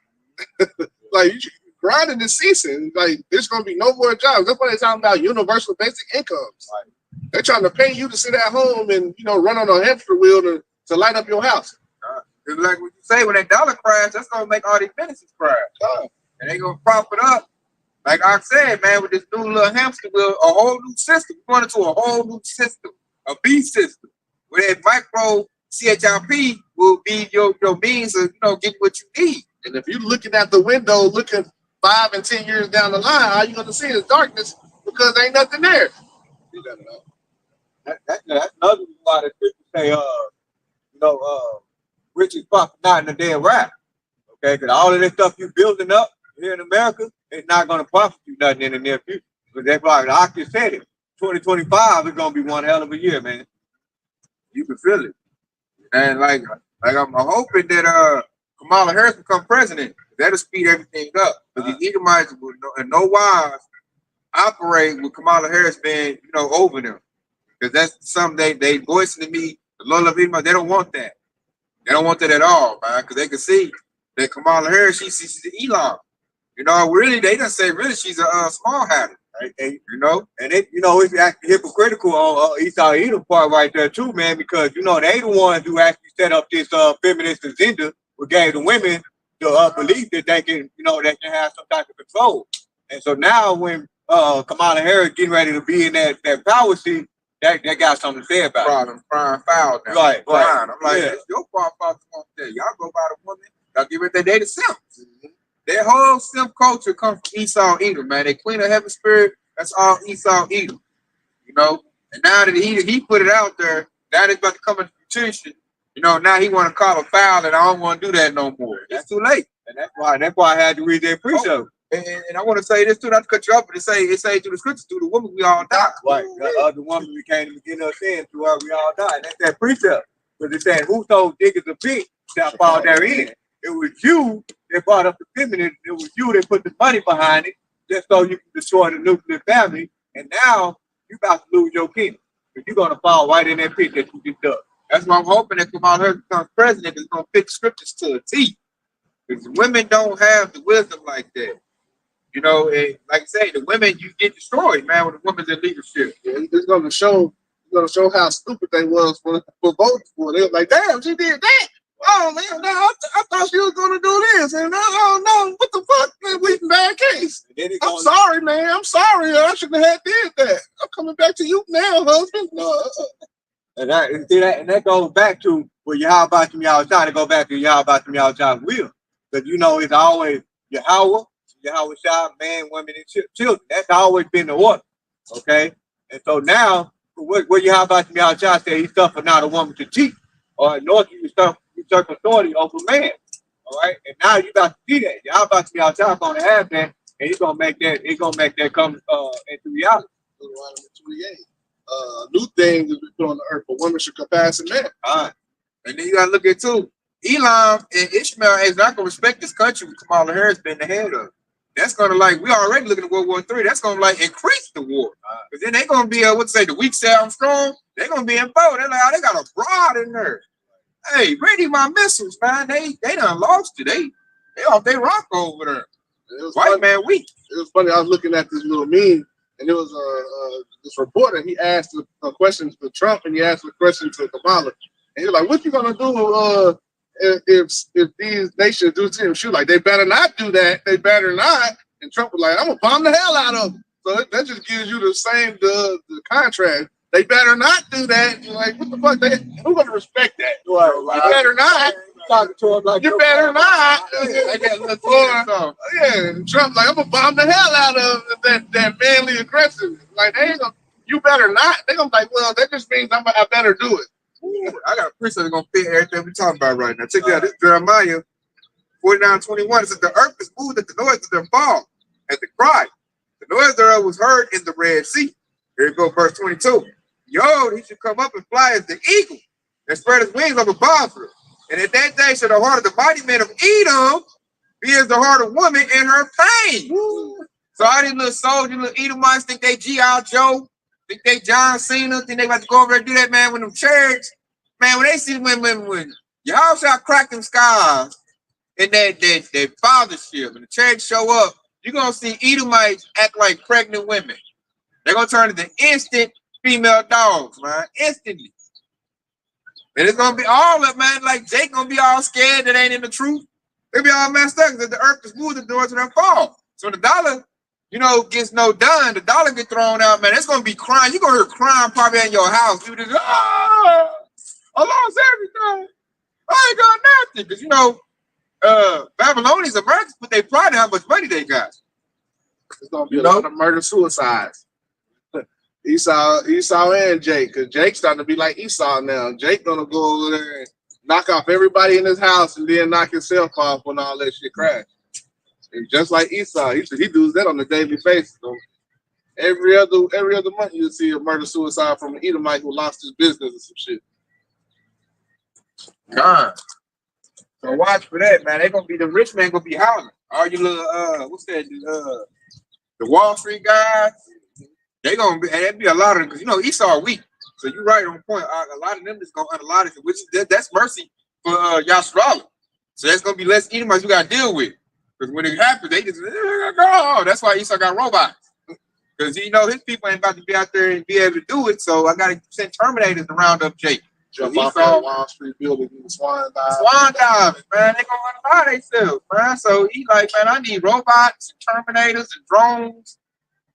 Like you grinding is ceasing. Like there's gonna be no more jobs. That's why they're talking about universal basic incomes. Right. They're trying to pay you to sit at home and run on a hamster wheel to light up your house. It's like what you say, when that dollar crash, that's gonna make all these businesses crash. And they gonna prop it up. Like I said, man, with this new little hamster wheel, a whole new system. We're going into a whole new system, a B system, where that micro CHIP will be your means of getting what you need. And if you're looking at the window, looking 5 and 10 years down the line, all you're gonna see is darkness because there ain't nothing there. You gotta know. That's another reason why the scriptures say, riches profit not in the day of wrath. Okay, because all of this stuff you building up here in America, it's not gonna profit you nothing in the near future. But that's why the doctor said it. 2025 is gonna be one hell of a year, man. You can feel it. And like Like I'm hoping that Kamala Harris become president. That'll speed everything up. Because these Edomites will in no wise operate with Kamala Harris being, over them. Because that's something they voicing to me. The Lord of Edomites, they don't want that. They don't want that at all, man. Because they can see that Kamala Harris, she's the Elon. Really, they done say really she's a small hat. And it, it's actually hypocritical on Esau Edom part right there too, man, because they the ones who actually set up this feminist agenda, who gave the women the belief that they can, they can have some type of control. And so now when Kamala Harris getting ready to be in that power seat, that got something to say about it. Crying foul now. Right. I'm like, it's your fault there. Y'all go by the woman, y'all give it their day to simp. Their whole simp culture comes from Esau Edom, man. They queen of heaven spirit, that's all Esau Edom. And now that he put it out there, now it's about to come into petition. Now he want to call a foul, and I don't want to do that no more. It's too late. And that's why I had to read their precept. And I want to say this too, not to cut you off, but it say through the scriptures, through the woman we all die. Right. The other woman we can't even get us in, through her we all die. That's that precept. Because it said, whoso diggeth a pit shall fall therein. It was you that brought up the feminine. It was you that put the money behind it, just so you can destroy the nuclear family. And now you about to lose your kingdom. Because you're going to fall right in that pit that you just dug. That's why I'm hoping that Kamala Harris becomes president, is going to fit scriptures to a T. Because women don't have the wisdom like that. And like I say, the women, you get destroyed, man, when the women's in leadership. Yeah, it's gonna show how stupid they was for voting for. They were like, damn, she did that. Oh man, no, I thought she was gonna do this, and oh no, what the fuck, man, we in bad case. I'm sorry, man. I'm sorry. I shouldn't have did that. I'm coming back to you now, husband. No. And that goes back to Yahweh Shah, to go back to Yahweh Shah's will. Because it's always Yahweh Shah, man, women, and children. That's always been the order. Okay? And so now, what Yahweh Shah said, he suffered not a woman to cheat, or nor do you usurp authority over man. All right? And now you got to see that. Yahweh Shah is going to have that, and he's going to make that come into reality. Deuteronomy 28. New thing is put on the earth, but women should surpass a man. All right. And then you gotta look at too. Elam and Ishmael is not gonna respect this country with Kamala Harris being the head of. That's gonna we already looking at World War III. That's gonna increase the war. Because then they're gonna be the weak sound strong. They're gonna be in both. They're like, oh, they got a broad in there. Hey, ready my missiles, man. They done lost it. They off they rock over there. White funny. Man weak. It was funny. I was looking at this little meme. And it was this reporter. He asked a question to Trump, and he asked a question to Kamala. And he was like, "What you gonna do if these nations do to him?" She was like, "They better not do that. They better not." And Trump was like, "I'm gonna bomb the hell out of them." So that just gives you the same the contrast. They better not do that. You're like, what the fuck? Who gonna respect that? You better not. Talking to him like you better not. Yeah, Trump like, I'm gonna bomb the hell out of that manly aggressive. Like they ain't gonna, you better not. They gonna be like, well, that just means I better do it. Ooh, I got a precept that's gonna fit everything we're talking about right now. Check it out. This is Jeremiah 49:21. It says the earth is moved at the noise of their fall, at the cry. The noise thereof was heard in the Red Sea. Here you go, verse 22. Yo, he should come up and fly as the eagle and spread his wings over Basra. And at that day shall the heart of the mighty men of Edom be as the heart of woman in her pain. Woo. So all these little soldiers, little Edomites think they G.I. Joe, think they John Cena, think they about to go over there and do that, man, with them chariots. Man, when they see when y'all shall crack them skies in that fathership and the chariots show up, you're going to see Edomites act like pregnant women. They're going to turn into instant female dogs, man, instantly. And it's gonna be all up, man. Like Jake gonna be all scared that ain't in the truth. They be all messed up because the earth is moved, the doors to their fall. So the dollar, gets no done. The dollar get thrown out, man. It's gonna be crying. You're gonna hear crying probably in your house. People just, I lost everything. I ain't got nothing. Because Babylonians, Americans put their pride in how much money they got. It's gonna be a lot of murder suicides. Esau and Jake, because Jake's starting to be like Esau now. Jake gonna go over there and knock off everybody in his house and then knock himself off when all that shit crashes. And just like Esau, he does that on a daily basis. So every other month you'll see a murder suicide from an Edomite who lost his business or some shit. God. So watch for that, man. They gonna be the rich man gonna be howling. All you little what's that? The Wall Street guys. They gonna be, and that'd be a lot of them because Esau weak. So you're right on point. A lot of them is gonna unallot it, which is that's mercy for Yasrala. So that's gonna be less Edomites you gotta deal with. Because when it happens, they just go. That's why Esau got robots. Because his people ain't about to be out there and be able to do it. So I gotta send terminators to round up Jake. Jump off that Wall Street building and swan dive. Swan diving, man. They gonna unallow themselves, man. So he like, man, I need robots and terminators and drones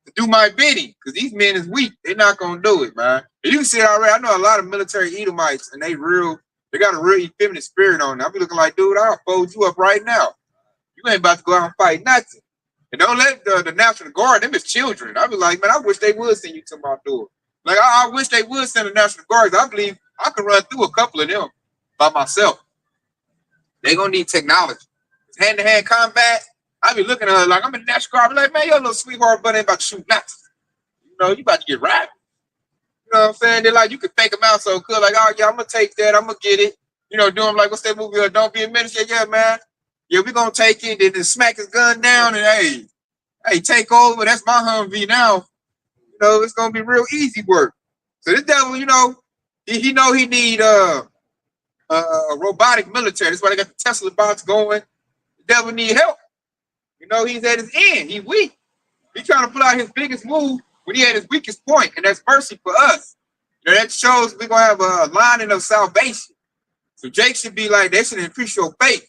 to do my bidding, because these men is weak. They're not gonna do it, man. And you can see it already. I know a lot of military Edomites, and they got a real effeminate spirit on them. I be looking like, dude, I'll fold you up right now. You ain't about to go out and fight nothing. And don't let the National Guard, them as children. I be like, man, I wish they would send you to my door. Like, I wish they would send the National Guards. I believe I could run through a couple of them by myself. They gonna need technology. Hand-to-hand combat. I be looking at her like I'm in the National Guard. I be like, man, your little sweetheart butt ain't about to shoot nothing. You about to get right. You know what I'm saying? They're like, you can fake them out so good. Like, oh yeah, I'm gonna take that. I'm gonna get it. Do them like, what's that movie? Don't Be a Menace. Yeah, man. Yeah, we gonna take it. Then smack his gun down and hey, take over. That's my Humvee now. It's gonna be real easy work. So this devil, he need a robotic military. That's why they got the Tesla bots going. The devil need help. He's at his end. He's weak. He's trying to pull out his biggest move when he at his weakest point, and that's mercy for us. That shows we're gonna have a lining of salvation. So Jake should be like, they should increase your faith.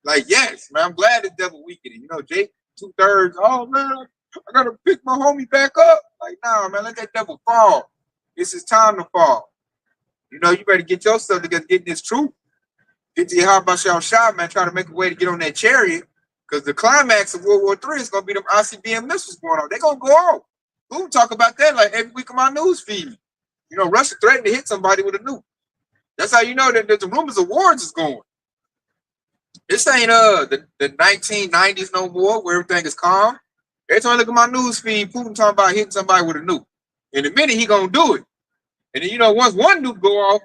Like, yes, man, I'm glad the devil weakening. Jake 2/3. Oh man, I gotta pick my homie back up. Like, nah, man, let that devil fall. It's his time to fall. You better get yourself together, get this truth. Get to your how about y'all shot, man. Try to make a way to get on that chariot. Because the climax of World War III is gonna be them ICBM missiles going on. They're gonna go off. We'll talk about that like every week on my news feed. Russia threatened to hit somebody with a nuke. That's how you know that the rumors of wars is going. This ain't the 1990s no more where everything is calm. Every time I look at my news feed, Putin talking about hitting somebody with a nuke. In a minute, he gonna do it. And then, once one nuke go off,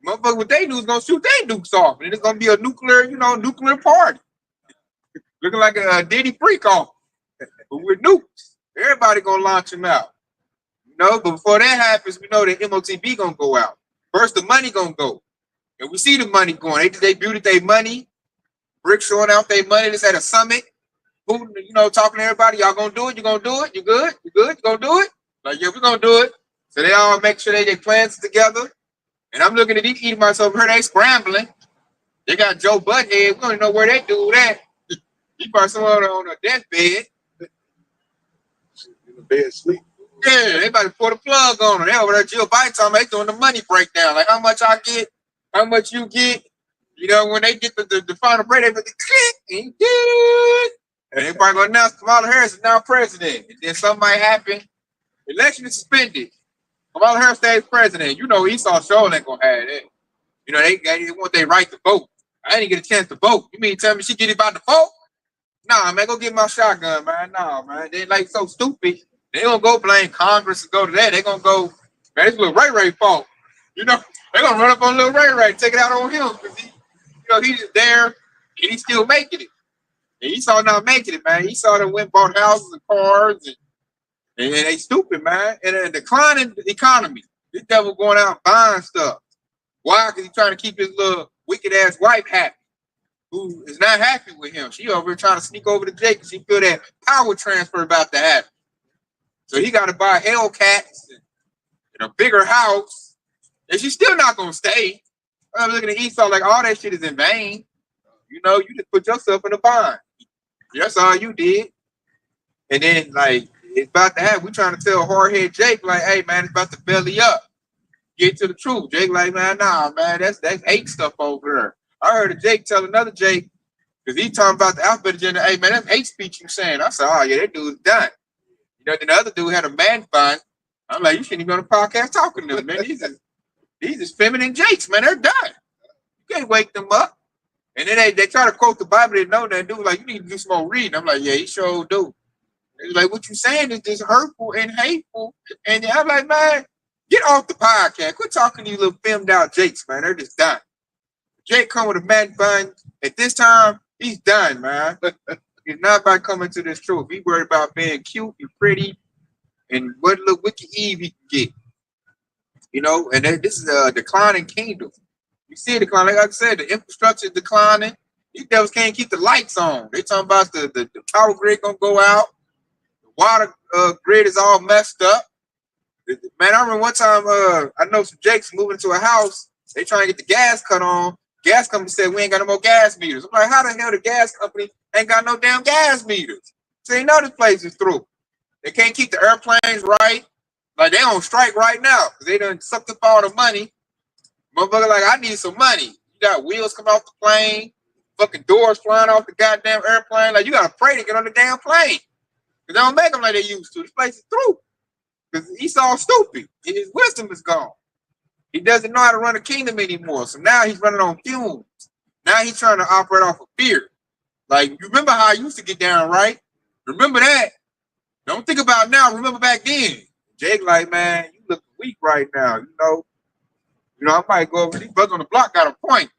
motherfucker with they news gonna shoot their nukes off. And it's gonna be a nuclear party. Looking like a Diddy freak off. But with nukes, everybody gonna launch them out. But before that happens, we know that MOTB gonna go out. First, the money gonna go. And we see the money going. They debuted their money. Brick showing out their money. This at a summit. Putin, talking to everybody. Y'all gonna do it? You gonna do it? You good? You good? You gonna do it? Like, yeah, we gonna do it. So they all make sure they plans together. And I'm looking at these Edomites over here. They scrambling. They got Joe Butthead. We don't know where they do that. He probably somewhere on a deathbed. In the bed sleep. Yeah, they about to pour the plug on them. They over there, Jill Biden talking about they doing the money breakdown. Like, how much I get, how much you get. When they get the final break, they put the click and good. And they probably gonna announce Kamala Harris is now president. And then something might happen. Election is suspended. Kamala Harris stays president. Esau sure ain't gonna have that. They want their right to vote. I didn't get a chance to vote. You mean tell me she get it about the vote? Nah, man, go get my shotgun, man. Nah, man. They like so stupid. They gonna go blame Congress and go to that. They gonna go, man, it's little Ray fault. They gonna run up on little Ray, take it out on him because he's just there and he's still making it. And Esau not making it, man. Esau that went bought houses and cars and they stupid, man. And a declining economy. This devil going out buying stuff. Why? Because he's trying to keep his little wicked ass wife happy, who is not happy with him. She over here trying to sneak over to Jake because she feel that power transfer about to happen. So he got to buy Hellcats and a bigger house. And she's still not going to stay. I'm looking at Esau like all that shit is in vain. You just put yourself in a bind. That's all you did. And then, like, it's about to happen. We trying to tell hardhead Jake, like, hey, man, it's about to belly up. Get to the truth. Jake like, man, nah, man, that's hate stuff over there. I heard a Jake tell another Jake, because he talking about the alphabet agenda. Hey, man, that's hate speech you saying. I said, oh, yeah, that dude's done. Then the other dude had a man fund. I'm like, you shouldn't even go on a podcast talking to them, man. These is feminine Jakes, man. They're done. You can't wake them up. And then they try to quote the Bible. They know that dude like, you need to do some more reading. I'm like, yeah, he sure do. They're like, what you saying is just hurtful and hateful. And I'm like, man, get off the podcast. Quit talking to you little filmed out Jakes, man. They're just done. Jake come with a magnifying. At this time, he's done, man. He's not about coming to this truth. He's worried about being cute and pretty and what little wicked Eve he can get. You know, and this is a declining kingdom. You see it decline. Like I said, the infrastructure is declining. These devils can't keep the lights on. They talking about the power grid gonna go out. The water grid is all messed up. Man, I remember one time I know some Jakes moving to a house. They trying to get the gas cut on. Gas company said we ain't got no more gas meters. I'm like, how the hell the gas company ain't got no damn gas meters? So you know this place is through. They can't keep the airplanes right. Like they on strike right now because they done sucked up all the money. Motherfucker, like I need some money. You got wheels come off the plane, fucking doors flying off the goddamn airplane. Like you gotta pray to get on the damn plane. Cause they don't make them like they used to. This place is through. Because Esau's stupid. His wisdom is gone. He doesn't know how to run a kingdom anymore. So now he's running on fumes. Now he's trying to operate off of fear. Like, you remember how I used to get down, right? Remember that. Don't think about now. Remember back then. Jake like, man, you look weak right now. You know, I might go over. These brothers on the block got a point.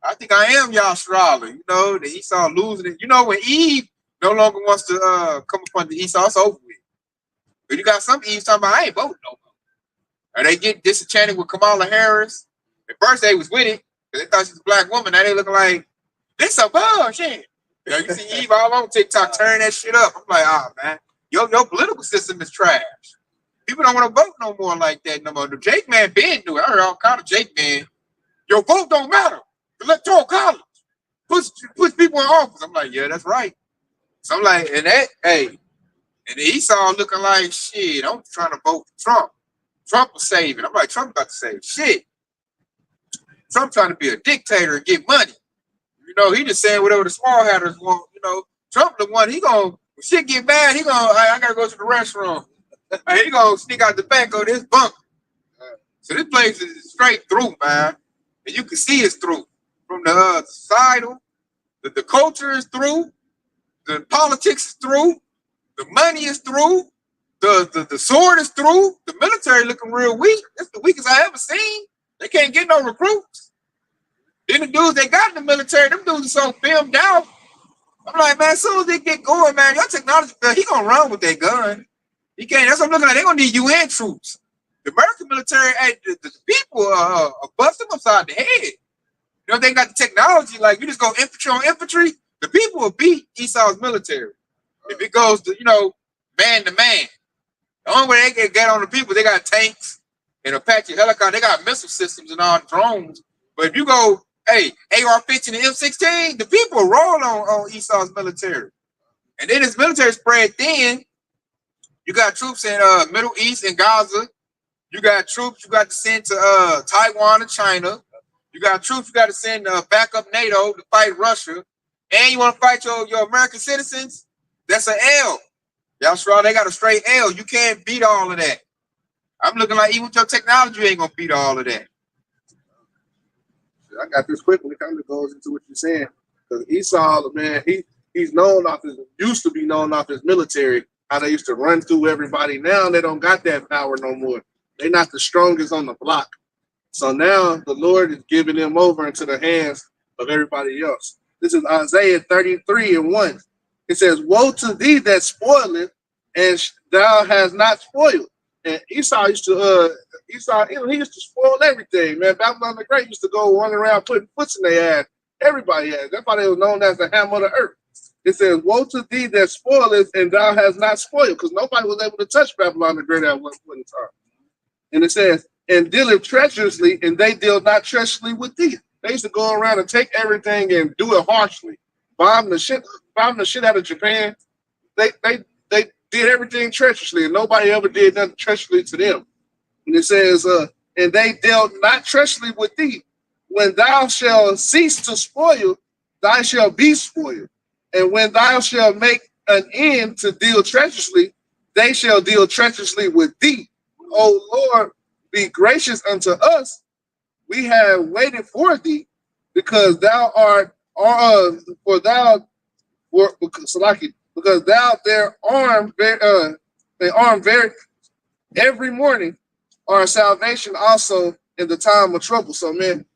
I think I am Yashrala. You know, the Esau losing it. You know, when Eve no longer wants to come up under Esau, it's over with. But you got some Eve talking about, I ain't voting no more. Or they get disenchanted with Kamala Harris. At first they was with it because they thought she was a black woman. Now they looking like, this a bullshit. You know, you see Eve all on TikTok tearing that shit up. I'm like, oh, man, your political system is trash. People don't want to vote no more like that no more. The Jake man been do it. I heard all kind of Jake man. Your vote don't matter. Electoral college. Push people in office. I'm like, yeah, that's right. So I'm like, and that, hey, and Esau looking like, shit, I'm trying to vote for Trump. Trump was saving. I'm like, Trump about to save shit. Trump trying to be a dictator and get money. You know, he just saying whatever the small hatters want. You know, Trump the one, he gonna, when shit get bad, he gonna, I gotta go to the restroom. He gonna sneak out the back, go to his bunker. So this place is straight through, man. And you can see it's through. From the societal, the culture is through, the politics is through, the money is through, the sword is through, the military looking real weak. That's the weakest I ever seen. They can't get no recruits. Then the dudes they got in the military, them dudes are so filmed out. I'm like, man, as soon as they get going, man, your technology, he gonna run with that gun. He can't. That's what I'm looking at. They're gonna need UN troops. The American military, the people bust them upside the head. You know, they got the technology. Like you just go infantry on infantry, the people will beat Esau's military. If it goes to, you know, man to man. The only way they can get on the people, they got tanks and Apache helicopter. They got missile systems and all drones. But if you go, hey, AR-15 and M16, the people roll on Esau's military. And then his military spread thin. You got troops in Middle East and Gaza. You got troops you got to send to Taiwan and China. You got troops you got to send back up NATO to fight Russia. And you want to fight your American citizens? That's an L. That's right. They got a straight L. You can't beat all of that. I'm looking like even with your technology, you ain't going to beat all of that. I got this quick when it kind of goes into what you're saying. Because Esau, man, he's known off his, used to be known off his military, how they used to run through everybody. Now they don't got that power no more. They're not the strongest on the block. So now the Lord is giving them over into the hands of everybody else. This is Isaiah 33:1. It says, woe to thee that spoileth, and thou hast not spoiled. And Esau used to, he used to spoil everything, man. Babylon the Great used to go running around putting foots in their ass. Everybody has. That's why they was known as the hammer of the earth. It says, woe to thee that spoileth, and thou hast not spoiled, because nobody was able to touch Babylon the Great at one point in time. And it says, and dealeth treacherously, and they deal not treacherously with thee. They used to go around and take everything and do it harshly. Bomb the shit out of Japan. They did everything treacherously, and nobody ever did nothing treacherously to them. And it says, and they dealt not treacherously with thee. When thou shalt cease to spoil, thou shalt be spoiled. And when thou shalt make an end to deal treacherously, they shall deal treacherously with thee. O Lord, be gracious unto us. We have waited for thee, because thou art because thou their arm they arm very every morning, our salvation also in the time of trouble. So man,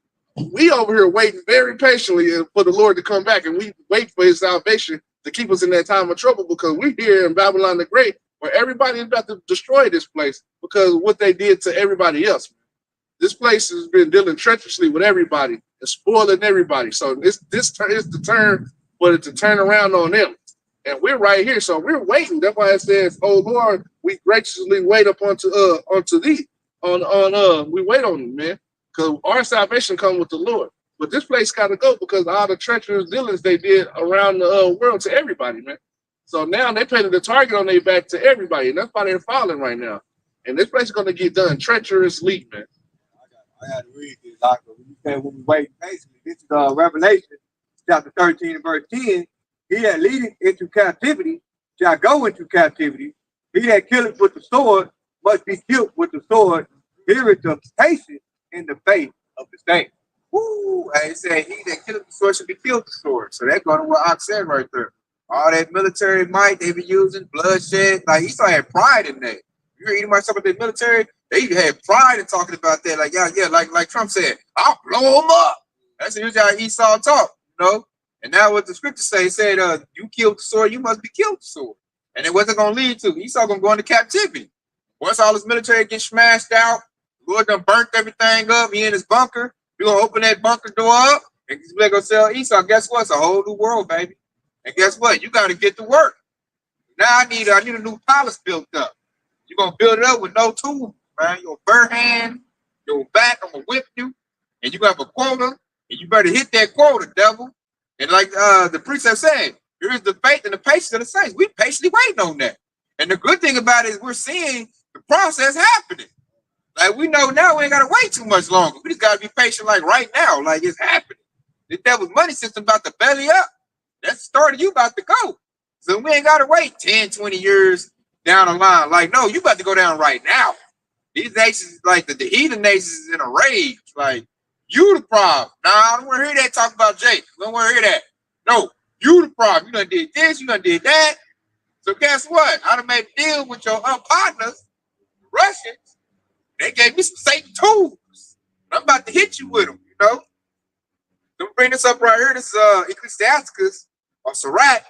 we over here waiting very patiently for the Lord to come back, and we wait for his salvation to keep us in that time of trouble, because we're here in Babylon the Great, where everybody is about to destroy this place because of what they did to everybody else. This place has been dealing treacherously with everybody and spoiling everybody. So this is the turn for it to turn around on them. And we're right here, so we're waiting. That's why it says, "Oh Lord, we graciously wait up unto thee." We wait on you, man, because our salvation comes with the Lord. But this place got to go because of all the treacherous dealings they did around the world to everybody, man. So now they painted the target on their back to everybody, and that's why they're falling right now. And this place is going to get done treacherously, man. I got to read this, doctor. When you say when we wait patiently, this is Revelation chapter 13 and verse 10. He that leadeth into captivity shall go into captivity. He that killeth with the sword must be killed with the sword. Here is the patience in the faith of the saints. Woo! And it said, he that killeth the sword should be killed with the sword. So that's going to what Ox said right there. All that military might they be using, bloodshed. Like Esau had pride in that. You hear anybody talk about the military? They had pride in talking about that. Like, yeah, like Trump said, I'll blow them up. That's usually how Esau talk, you know? And now what the scripture say, it said, you killed the sword, you must be killed with the sword. And it wasn't going to lead to. Esau going to go into captivity. Once all his military gets smashed out, the Lord done burnt everything up. He in his bunker. You're going to open that bunker door up, and he's going to tell Esau, guess what? It's a whole new world, baby. And guess what? You got to get to work. Now I need a new palace built up. You're going to build it up with no tools, man. Your bare hand, your back, I'm going to whip you. And you have a quota, and you better hit that quota, devil. And like the precept said, here is the faith and the patience of the saints. We patiently waiting on that. And the good thing about it is we're seeing the process happening. Like we know now we ain't got to wait too much longer. We just got to be patient like right now. Like it's happening. The devil's money system about to belly up. That's the start of you about to go. So we ain't got to wait 10, 20 years down the line. Like, no, you about to go down right now. These nations, like the heathen nations is in a rage. Like, you the problem. Nah, I don't want to hear that talk about Jake. I don't want to hear that. No, you the problem. You done did this, you done did that. So guess what? I done made a deal with your partners, Russians. They gave me some Satan tools. I'm about to hit you with them, you know? Let me bring this up right here. This is Ecclesiasticus or Sirach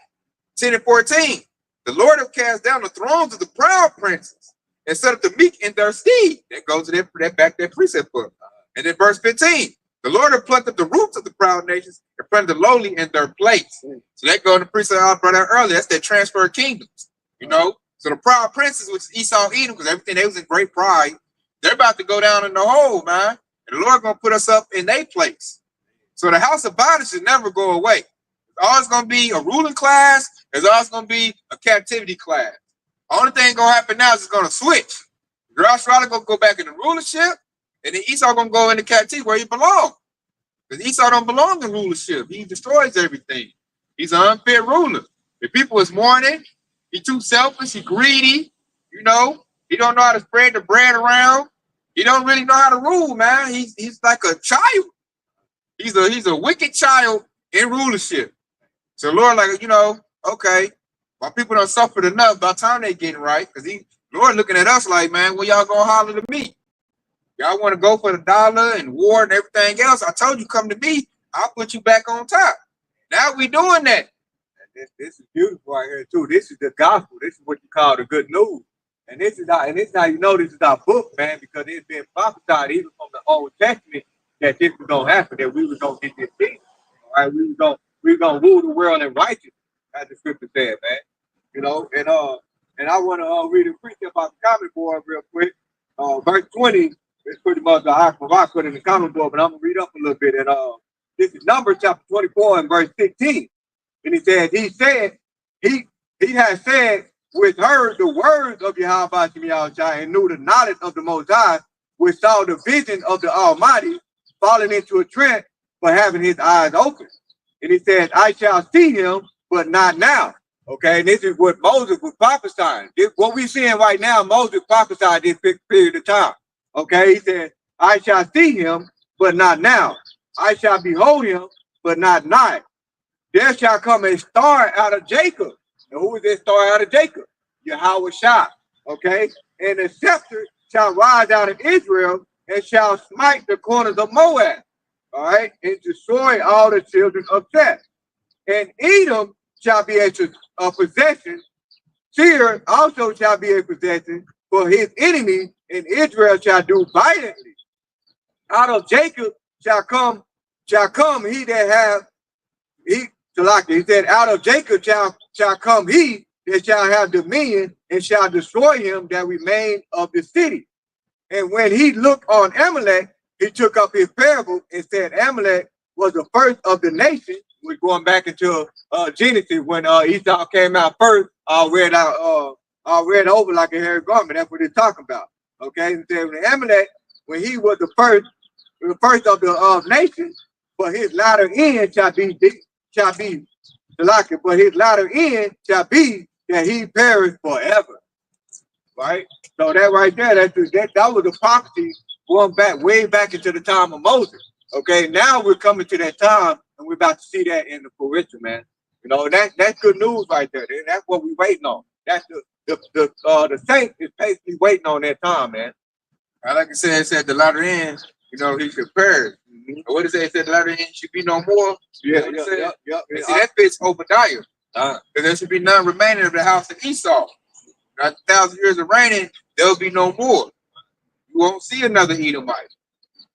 10 and 14. The Lord have cast down the thrones of the proud princes and set up the meek in their stead. That goes to that precept book. And then verse 15, the Lord have plucked up the roots of the proud nations and planted the lowly in their place. So that goes to the precept I brought out earlier. That's that transfer of kingdoms, you know. So the proud princes, which is Esau, Edom, because everything they was in great pride, they're about to go down in the hole, man. And the Lord gonna put us up in their place. So the house of bondage should never go away. It's always gonna be a ruling class. There's always gonna be a captivity class. Only thing gonna happen now is it's gonna switch. Rosh Hashanah gonna go back into rulership. And then Esau gonna go into captivity where he belongs. Because Esau don't belong in rulership. He destroys everything. He's an unfair ruler. The people is mourning. He's too selfish. He greedy. You know, he don't know how to spread the bread around. He don't really know how to rule, man. He's like a child. He's a wicked child in rulership. So Lord, like, you know, okay, my people done suffered enough by the time they getting right. Because Lord looking at us like, man, well, y'all gonna holler to me. Y'all want to go for the dollar and war and everything else. I told you, come to me. I'll put you back on top. Now we doing that. And this is beautiful right here too. This is the gospel. This is what you call the good news. And this is how you know this is our book, man, because it's been prophesied even from the Old Testament that this was gonna happen, that we was gonna get this thing. All right, we were gonna rule the world in righteousness, as the scripture said, man. You know, and I want to read a precept about the comic board real quick. Verse 20. It's pretty much the I put in the comment book, but I'm gonna read up a little bit. And this is Numbers chapter 24 and verse 15. And he said, he has said, which heard the words of Yahweh and knew the knowledge of the Most High, which saw the vision of the Almighty, falling into a trance for having his eyes open. And he said, I shall see him, but not now. Okay, and this is what Moses was prophesying. What we're seeing right now, Moses prophesied this period of time. Okay, he said, I shall see him, but not now. I shall behold him, but not nigh. There shall come a star out of Jacob. And who is this star out of Jacob? Yahweh Shah. Okay, and the scepter shall rise out of Israel and shall smite the corners of Moab. all right, and destroy all the children of Seth. And Edom shall be a possession. Seir also shall be a possession for his enemy, and Israel shall do violently. Out of Jacob shall come he that have he he said, out of Jacob shall come he that shall have dominion and shall destroy him that remain of the city. And when he looked on Amalek, he took up his parable and said, Amalek was the first of the nation. We're going back into Genesis when Esau came out first. I'll read over like a hairy garment. That's what they're talking about. Okay, and said Amalek, when he was the first of the nations, but his latter end shall be but his latter end shall be that he perish forever. Right? So that right there, that was a prophecy going back way back into the time of Moses. Okay, now we're coming to that time and we're about to see that in the fruition, man. You know, that's good news right there. That's what we're waiting on. That's the saint is basically waiting on that time, man. Like I said, it said the latter end, you know, he should perish. What did it say? It said the latter end should be no more. Yeah. See, that fits Obadiah. Because there should be none remaining of the house of Esau. After 1,000 years of reigning, there will be no more. You won't see another Edomite.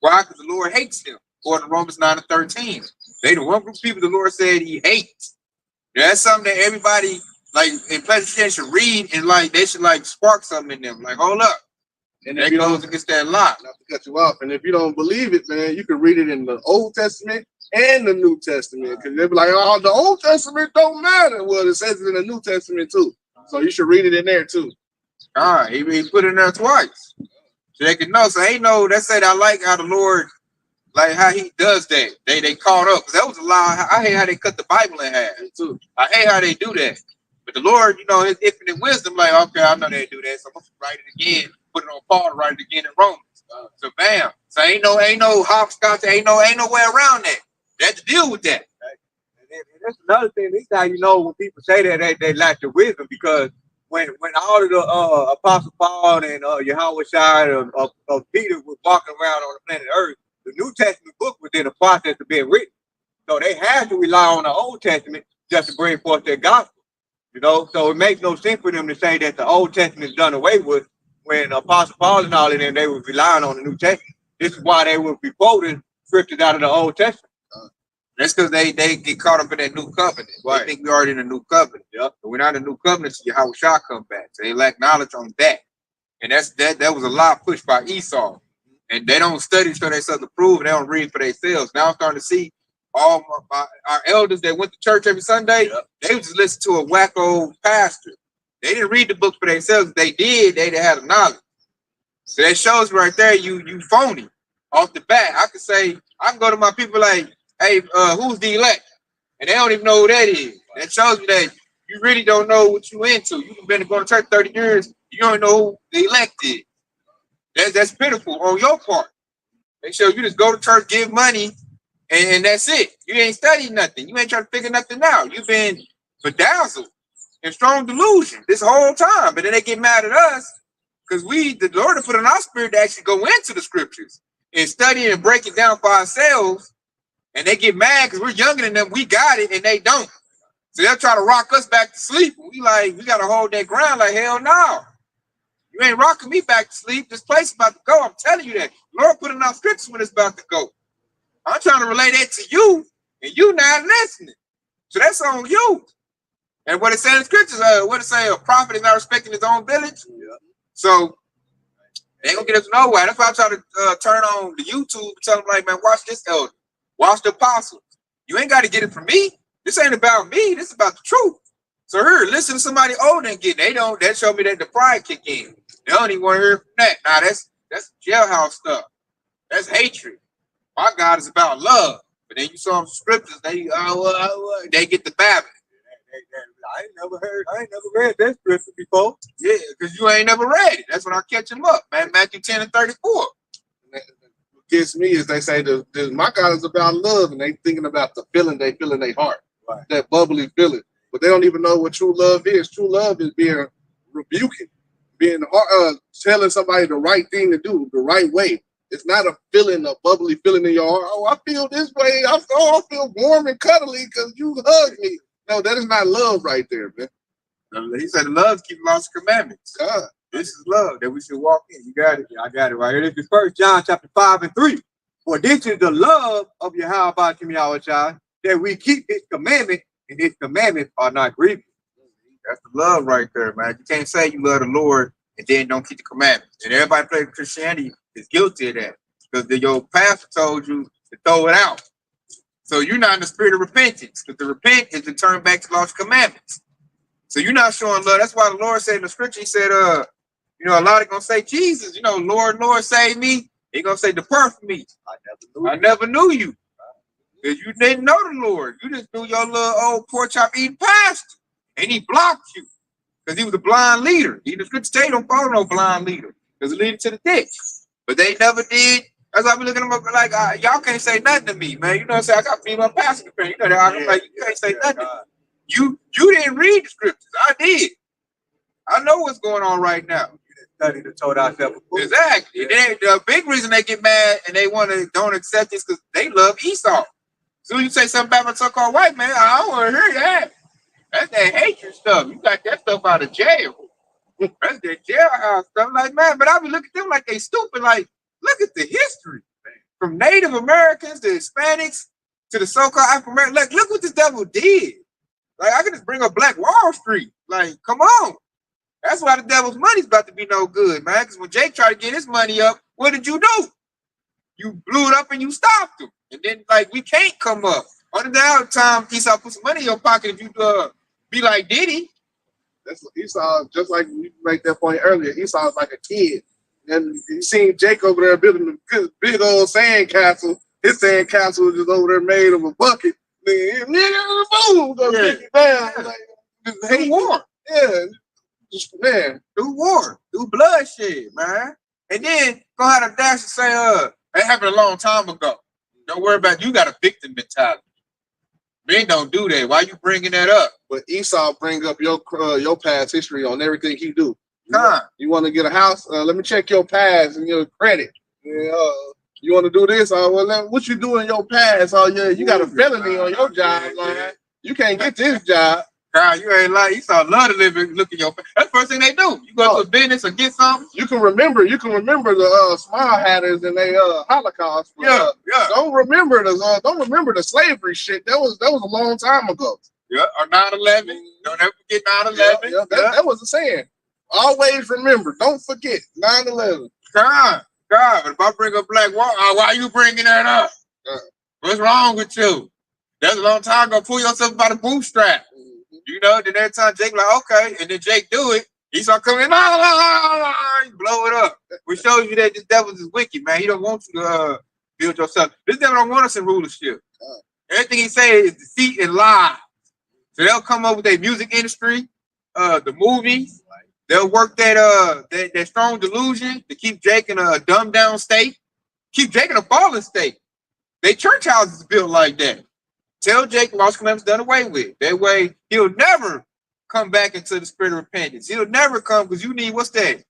Why? Because the Lord hates them. According to Romans 9:13. They the one group of people the Lord said he hates. That's something that everybody, like, in Pleasant should read, and like they should like spark something in them. Like, hold up. And that goes against that lie. Not to cut you off. And if you don't believe it, man, you can read it in the Old Testament and the New Testament. Because they'll be like, oh, the Old Testament don't matter. Well, it says it in the New Testament too. So you should read it in there too. All right, he put it in there twice. So they can know. So ain't no, that said, I like how the Lord, like how he does that. They caught up. Because that was a lie. I hate how they cut the Bible in half too. I hate how they do that. But the Lord, you know, his infinite wisdom, like, okay, I know they do that. So I'm going to write it again. Put it on Paul to write it again in Romans. So bam. So ain't no hopscotch, ain't no way around that. They have to deal with that. And that's another thing. This is how you know when people say that they lack the wisdom, because when all of the Apostle Paul and Yahweh Shai of Peter was walking around on the planet Earth, the New Testament book was in the process of being written. So they had to rely on the Old Testament just to bring forth their gospel. You know, so it makes no sense for them to say that the Old Testament is done away with when Apostle Paul and all of them, they were relying on the New Testament. This is why they would be quoting scriptures out of the Old Testament. That's because they get caught up in that new covenant. Right. They think we're already in a new covenant. Yep. But we're not in a new covenant until Yahweh Shah come back. So they lack knowledge on that. And that was a lie pushed by Esau. And they don't study so they start to prove, and they don't read for themselves. Now I'm starting to see all our elders that went to church every Sunday, they would just listen to a wacko pastor. They didn't read the book for themselves. They did, they didn't have the knowledge. So that shows right there you phony off the bat. I could say, I can go to my people like, hey, who's the elect? And they don't even know who that is. That shows me that you really don't know what you into. You've been going to church 30 years, you don't know who the elect is. That's pitiful on your part. Make sure you just go to church, give money, and that's it. You ain't studied nothing. You ain't trying to figure nothing out. You've been bedazzled in strong delusion this whole time. But then they get mad at us because the Lord has put in our spirit to actually go into the scriptures and study and break it down for ourselves. And they get mad because we're younger than them. We got it and they don't. So they'll try to rock us back to sleep. We got to hold that ground like, hell no. You ain't rocking me back to sleep. This place is about to go. I'm telling you that. Lord put in our scriptures when it's about to go. I'm trying to relay that to you, and you not listening. So that's on you. And what it says in the scriptures, what it say, a prophet is not respecting his own village. Yeah. So they ain't gonna get us nowhere. That's why I try to turn on the YouTube and tell them, like, man, watch this elder. Watch the apostles. You ain't got to get it from me. This ain't about me. This is about the truth. So here, listen to somebody older and get it. That show me that the pride kick in. They don't even want to hear from that. Nah, that's jailhouse stuff. That's hatred. My God is about love. But then you saw some scriptures, they get the babbling. I ain't never read that scripture before. Yeah, because you ain't never read it. That's when I catch them up, man. Matthew 10 and 34. What gets me is they say my God is about love, and they thinking about the feeling they feel in their heart, right? That bubbly feeling. But they don't even know what true love is. True love is being rebuking, being telling somebody the right thing to do, the right way, It's not a feeling, a bubbly feeling in your heart. Oh, I feel this way. I feel warm and cuddly because you hugged me. No, that is not love right there, man. He said, "Love keep lost commandments." God. This is love that we should walk in. You got it. I got it right here. This is 1 John chapter 5 and 3. For this is the love of Yahweh Bashim that we keep his commandment, and his commandments are not grievous. That's the love right there, man. You can't say you love the Lord and then don't keep the commandments. And everybody playing Christianity is guilty of that because your pastor told you to throw it out. So you're not in the spirit of repentance, because to repent is to turn back to God's commandments. So you're not showing love. That's why the Lord said in the scripture, he said, a lot are going to say, Jesus, Lord, Lord, save me. They're going to say, depart from me. I never knew you. Because you didn't know the Lord. You just knew your little old pork chop eating pastor. And he blocked you because he was a blind leader. Even the scripture tell you don't follow no blind leader because it leads to the ditch. But they never did. That's why I be looking at them like, y'all can't say nothing to me, man. You know what I'm saying? I got to be my pastor. You know, I'm like, you can't say nothing. You didn't read the scriptures. I did. I know what's going on right now. You didn't study the Torah self. Exactly. Yeah. The big reason they get mad and they don't accept this because they love Esau. So you say something about my so-called white man, I don't want to hear that. That's that hatred stuff. You got that stuff out of jail. That's that jailhouse stuff. Like, man, but I be looking at them like they stupid. Like, look at the history. From Native Americans to Hispanics to the so-called African Americans. Like, look what this devil did. Like, I could just bring up Black Wall Street. Like, come on. That's why the devil's money's about to be no good, man. Because when Jake tried to get his money up, what did you do? You blew it up and you stopped him. And then, like, we can't come up. On the other time, Esau put some money in your pocket if you be like Diddy. That's Esau, just like you make that point earlier. Esau's like a kid. And you seen Jake over there building a big old sandcastle. His sandcastle was just over there made of a bucket. Nigga, boom, go kick it down. Yeah. Like, Do war. Yeah. Just, man. Do war. Do bloodshed, man. And then go ahead and dash and say, that happened a long time ago. Don't worry about it. You got a victim mentality. Men don't do that. Why you bringing that up? But Esau bring up your past history on everything he do. You want to get a house? Let me check your past and your credit. You want to do this? What you do in your past? Oh, yeah, you got a felony on your job. Like, you can't get this job. You ain't like Esau love to look at your face. That's the first thing they do. You go to a business or get something. You can remember the smile hatters and they Holocaust. But, yeah. Don't remember the slavery shit. That was a long time ago. Yeah, or 9/11. Don't ever forget 9/11. That was the saying. Always remember. Don't forget 9/11. God. But if I bring up Black Wall, why you bringing that up? What's wrong with you? That's a long time ago. Pull yourself by the bootstrap. Then every time Jake like, okay, and then Jake do it, he start coming in, you blow it up. Which shows you that this devil is wicked, man. He don't want you to build yourself. This devil don't want us in rulership. Everything he say is deceit and lies. So they'll come up with their music industry, the movies. They'll work that strong delusion to keep Jake in a dumbed down state, keep Jake in a fallen state. They church houses built like that. Tell Jake lost commandments done away with. That way, he'll never come back into the spirit of repentance. He'll never come because you need, what's that?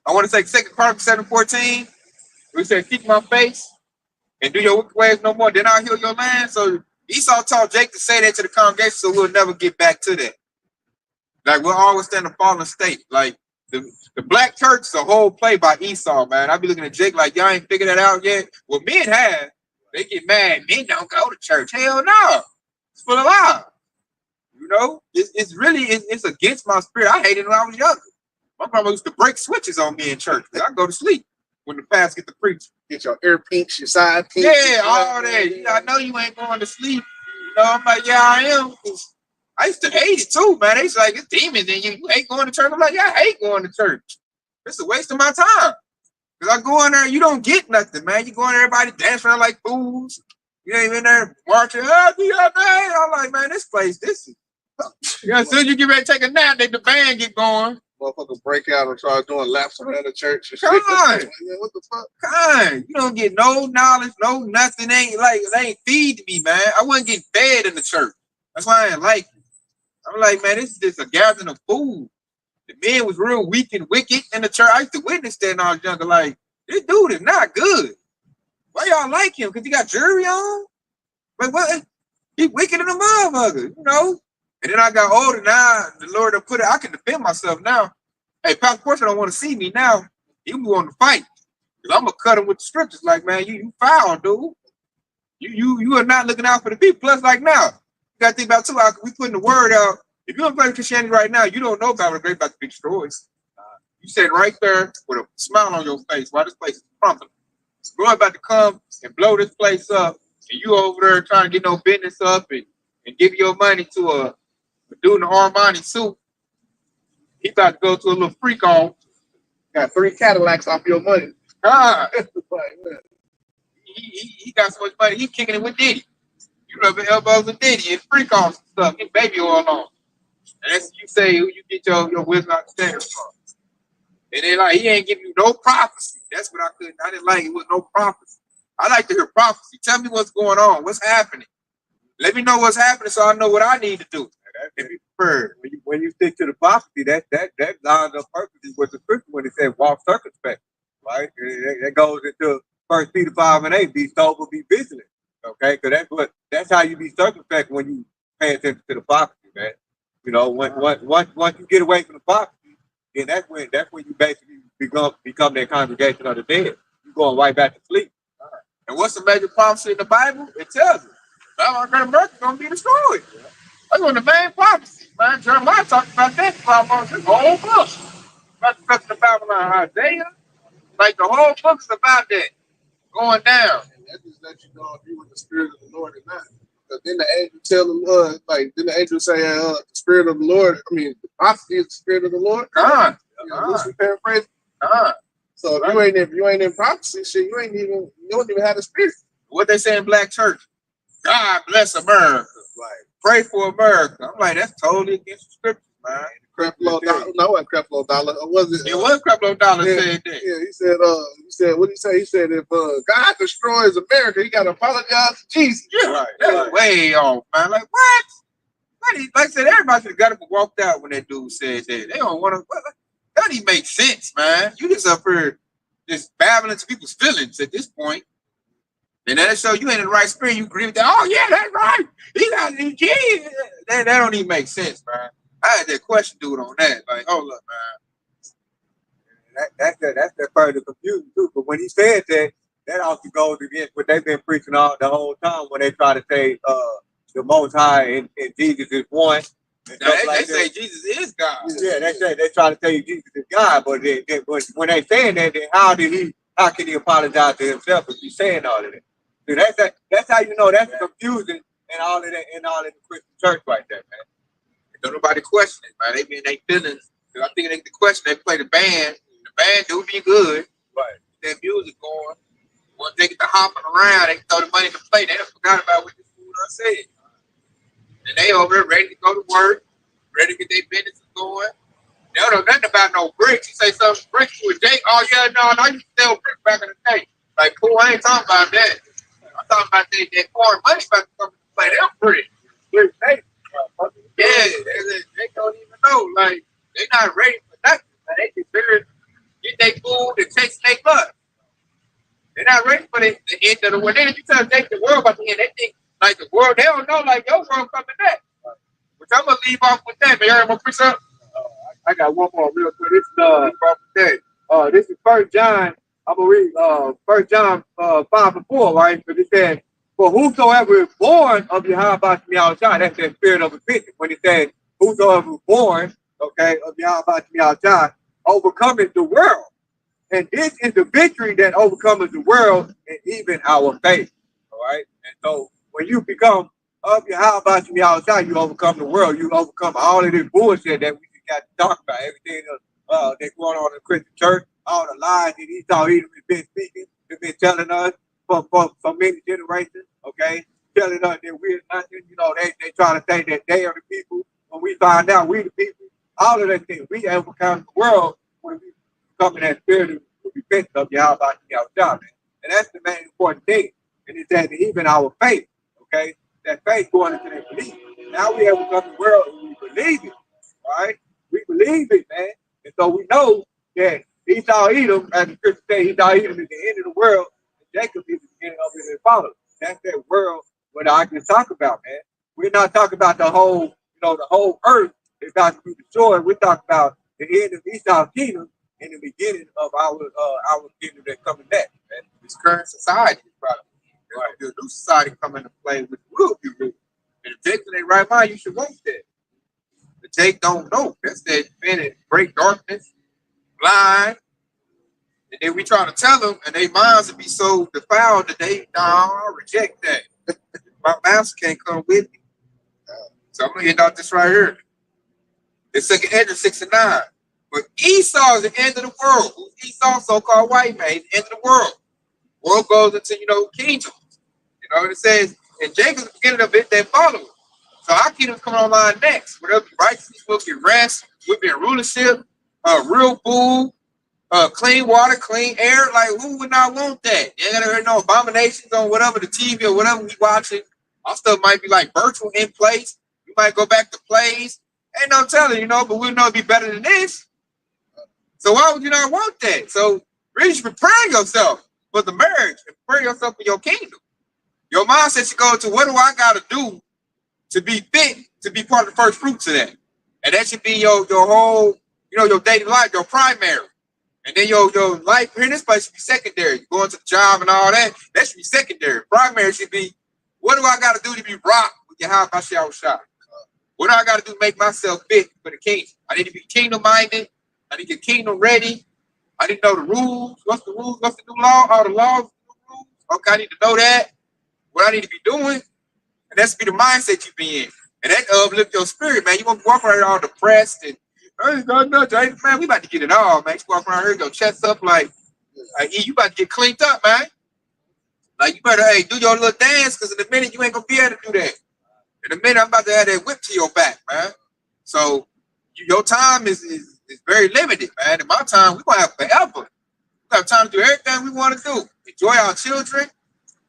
I want to say 2 Chronicles 7:14. We said, keep my face and do your wicked ways no more. Then I'll heal your land. So Esau taught Jake to say that to the congregation so we'll never get back to that. Like, we'll always stay in a fallen state. Like, the black church is a whole play by Esau, man. I be looking at Jake like, y'all ain't figured that out yet. Well, men have. They get mad. Men don't go to church. Hell no. It's full of lies. It's against my spirit. I hated it when I was younger. My grandma used to break switches on me in church because I go to sleep when the pastor get to preach. Get your ear pinch, your side pinch. Yeah, all that. I know you ain't going to sleep. I'm like, yeah, I am. I used to hate it too, man. They used to like, it's demons in you. You hate going to church. I'm like, yeah, I hate going to church. It's a waste of my time. Because I go in there, you don't get nothing, man. You go in there, everybody dancing around like fools. You ain't in there marching, I'm like, man, this place, this is. As soon as you get ready to take a nap, the band get going. Motherfuckers break out and start doing laps around the church. Come on. What the fuck? Come on. You don't get no knowledge, no nothing. They ain't feed me, man. I wasn't getting fed in the church. That's why I ain't like it. I'm like, man, this is just a gathering of fools. The men was real weak and wicked in the church. I used to witness that when I was younger. Like, this dude is not good. Why y'all like him? Because he got jury on? But what? He wicked in a motherfucker, you know? And then I got older now. The Lord will put it, I can defend myself now. Hey, Pastor Portia don't want to see me now. He want to fight. Because I'm going to cut him with the scriptures. Like, man, you foul, dude. You are not looking out for the people. Plus, like now, you got to think about too, we putting the word out. If you don't play Christianity right now, you don't know about the great about to be destroyed. You sit right there with a smile on your face while this place is crumbling. We're about to come and blow this place up, and you over there trying to get no business up and give your money to a dude in an Armani suit. He about to go to a little freak on. Got 3 Cadillacs off your money. He got so much money, he kicking it with Diddy. You rubbing elbows with Diddy and freak on stuff, get baby oil on. And that's you say who you get your wisdom understanding from. And then like he ain't giving you no prophecy. That's what I didn't like it with no prophecy. I like to hear prophecy. Tell me what's going on, what's happening. Let me know what's happening so I know what I need to do. If you prefer. When you stick to the prophecy, that lines up perfectly with the scripture when it says walk circumspect, right? That goes into 1 Peter 5:8, be sober, be vigilant. Okay, because that's how you be circumspect when you pay attention to the prophecy, man. You know, once you get away from the prophecy, then that's when you basically become that congregation of the dead. You're going right back to sleep. And what's the major prophecy in the Bible? It tells us Babylon is going to be destroyed. That's one of the main prophecies, man. Jeremiah talked about that for this whole book. About the destruction of Babylon, Isaiah. Like the whole book is about that going down. And that just lets you know if you were the spirit of the Lord or not. Because then the angel tell the Lord, then the angel say, the spirit of the Lord, the prophecy is the spirit of the Lord. Loosely paraphrase. So if you ain't in prophecy, shit, you don't even have the spirit. What they say in black church, God bless America. Like, pray for America. I'm like, that's totally against the scripture, man. Creflo Dollar. No, it wasn't Creflo Dollar. Was it? It was Creflo Dollar said that. Yeah, he said, what did he say? He said, if God destroys America, he got to apologize to Jesus. Yeah, right. That's way off, man. Like, what? Like I said, everybody should have got up and walked out when that dude said that. They don't want to. That don't even make sense, man. You just up here just babbling to people's feelings at this point. And that'll show you ain't in the right spirit. You agree with that. Oh, yeah, that's right. He got the key. That don't even make sense, man. I had that question dude on that. Like, hold up, man. That's that part of the confusion, too. But when he said that, that also goes against what they've been preaching all the whole time when they try to say the Most High and Jesus is one. They say Jesus is God. Yeah, they try to tell you Jesus is God, but when they saying that, then how can he apologize to himself if he's saying all of that? So that's how you know that's confusing and all of that in the Christian church right there, man. Don't nobody question it, man. They be in their feelings. I think the question they play the band. The band do be good, right? Their music going. Once they get to hopping around, they throw the money to play. They done forgot about what this fool done said. And they over there ready to go to work, ready to get their business going. They don't know nothing about no bricks. You say something bricks with Jake. Oh yeah, no, I used to sell bricks back in the day. Like, cool, I ain't talking about that. I'm talking about that foreign money about to come to play. They're bricks. Yeah, they don't even know. Like, they not ready for nothing. Like, they can figure get their food and chase their blood. They're not ready for the end of the world. Then if you tell them the world about the end, they think like the world, they don't know like your world coming next. Which I'm gonna leave off with that, man. Y'all want to push up? I got one more real quick. This is this is 1 John. I'm gonna read 1 John 5:4, right? Because it says, "For whosoever is born of Yahweh Shai," that's that spirit of repentance. When it says, "Whosoever is born, okay, of Yahweh Shai, overcometh the world." And this is the victory that overcomes the world and even our faith. All right. And so when you become of Yahweh Shai, you overcome the world. You overcome all of this bullshit that we got to talk about. Everything that's going on in the Christian church, all the lies that Esau Edom has been speaking, they've been telling us for many generations, okay? Telling us that we're nothing. You know, they try to say that they are the people. When we find out we the people, all of that things, we overcome the world when we come in that spirit of repentance of Yahweh Shai. And that's the main important thing. And it's that even our faith, okay? That faith going into that belief. Now we have become the world and we believe it, right? We believe it, man. And so we know that Esau Edom, as the scripture says, Esau Edom is the end of the world, and Jacob is the beginning of it and follows. That's that world what I can talk about, man. We're not talking about the whole, the whole earth is about to be destroyed. We're talking about the end of Esau's kingdom and the beginning of our kingdom that's coming next, man. This current society is probably right. There's a new society coming into play, which will be real. And if Jake in their right mind, you should want that. But Jake don't know. That's that man in great darkness, blind. And then we try to tell them, and their minds will be so defiled that they, no, I reject that. My master can't come with me. So I'm going to end out this right here. It's second Ezra 6 and 9. But Esau is the end of the world. Who's Esau? So-called white man, the end of the world. World goes into, kingdoms. It says, and Jacob's the beginning of it, they follow it. So our kingdom's coming online next. Whatever righteousness, we'll get rest, we'll be in rulership, real food, clean water, clean air. Like, who would not want that? You ain't gonna hear no abominations on whatever the TV or whatever we watching. Our stuff might be like virtual in place. We might go back to plays. Ain't no telling, but we know it'd be better than this. So why would you not want that? So really should prepare yourself for the marriage and prepare yourself for your kingdom. Your mindset should go to, what do I gotta do to be fit to be part of the first fruits of that? And that should be your whole, your daily life, your primary. And then your life here in this place should be secondary. Going to the job and all that, that should be secondary. Primary should be, what do I got to do to be rocked with your house? I shower shop. What do I got to do to make myself fit for the kingdom? I need to be kingdom minded. I need to get kingdom ready. I need to know the rules. What's the rules? What's the new law? All the laws, the rules. Okay, I need to know that. What I need to be doing. And that's be the mindset you be in. And that uplift your spirit, man. You won't be walking around here all depressed and I ain't got nothing. Man, we about to get it all, man. You walk around here, your chest up like you about to get cleaned up, man. Like, you better, do your little dance, because in a minute, you ain't going to be able to do that. In a minute, I'm about to have that whip to your back, man. So, your time is very limited, man. In my time, we're going to have forever. We have time to do everything we want to do. Enjoy our children.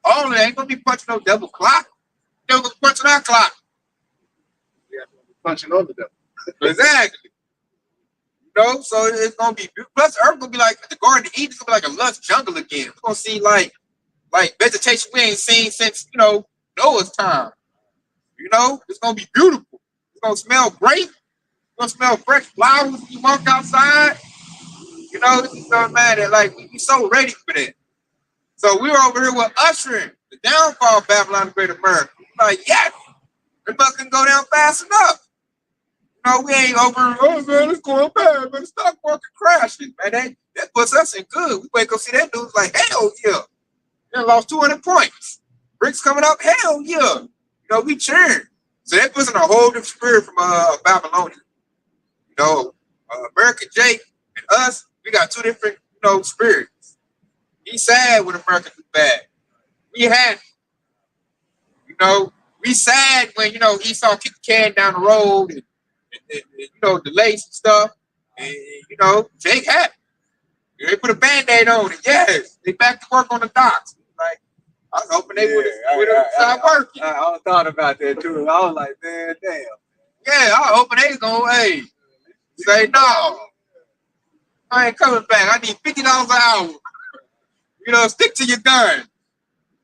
All of that ain't going to be punching no double clock. They're going to be punching our clock. Yeah, punching on the devil. Exactly. So it's gonna be, plus Earth gonna be like the Garden of Eden. It's gonna be like a lush jungle again. We're gonna see like vegetation we ain't seen since Noah's time. It's gonna be beautiful. It's gonna smell great. It's gonna smell fresh flowers when you walk outside. This is so mad that like we so ready for that. So we're over here with ushering the downfall of Babylon the Great America. Like, yes, the bus can go down fast enough. We ain't over, oh man, it's going bad, man. The stock market crashing, man. That puts us in good. We wake up see that dude's like, hell yeah. They lost 200 points. Bricks coming up, hell yeah. We cheering. So that puts in a whole different spirit from Babylonian. American Jake and us, we got two different, spirits. He's sad when America do bad. We happy. We sad when, Esau kick the can down the road and delays and stuff, and Jake happy. They put a band-aid on it. Yes, they back to work on the docks. Like, I was hoping they would have stopped working. I thought about that too. I was like, man, damn. Yeah, I was hoping they was gonna say no. I ain't coming back. I need $50 an hour. Stick to your gun.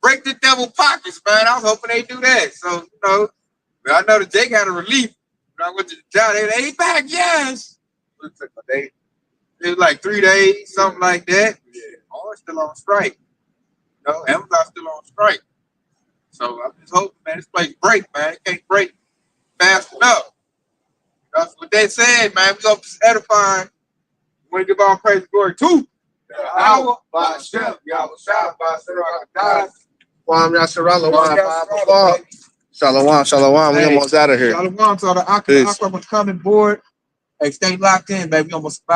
Break the devil pockets, man. I was hoping they do that. So, but I know that Jake had a relief. When I went to the job, they back, yes. It was like 3 days, something like that. Yeah. Oh, it's still on strike. Amazon's still on strike. So I'm just hoping, man, this place break, man. It can't break fast enough. That's what they said, man. We gonna just edify. We want to give all praise and glory to Yahweh, by Shem, Yahweh, by Sarah, Shalom. We almost out of here. Shalom to all the Aqua coming board. Hey, stay locked in, baby. We almost about.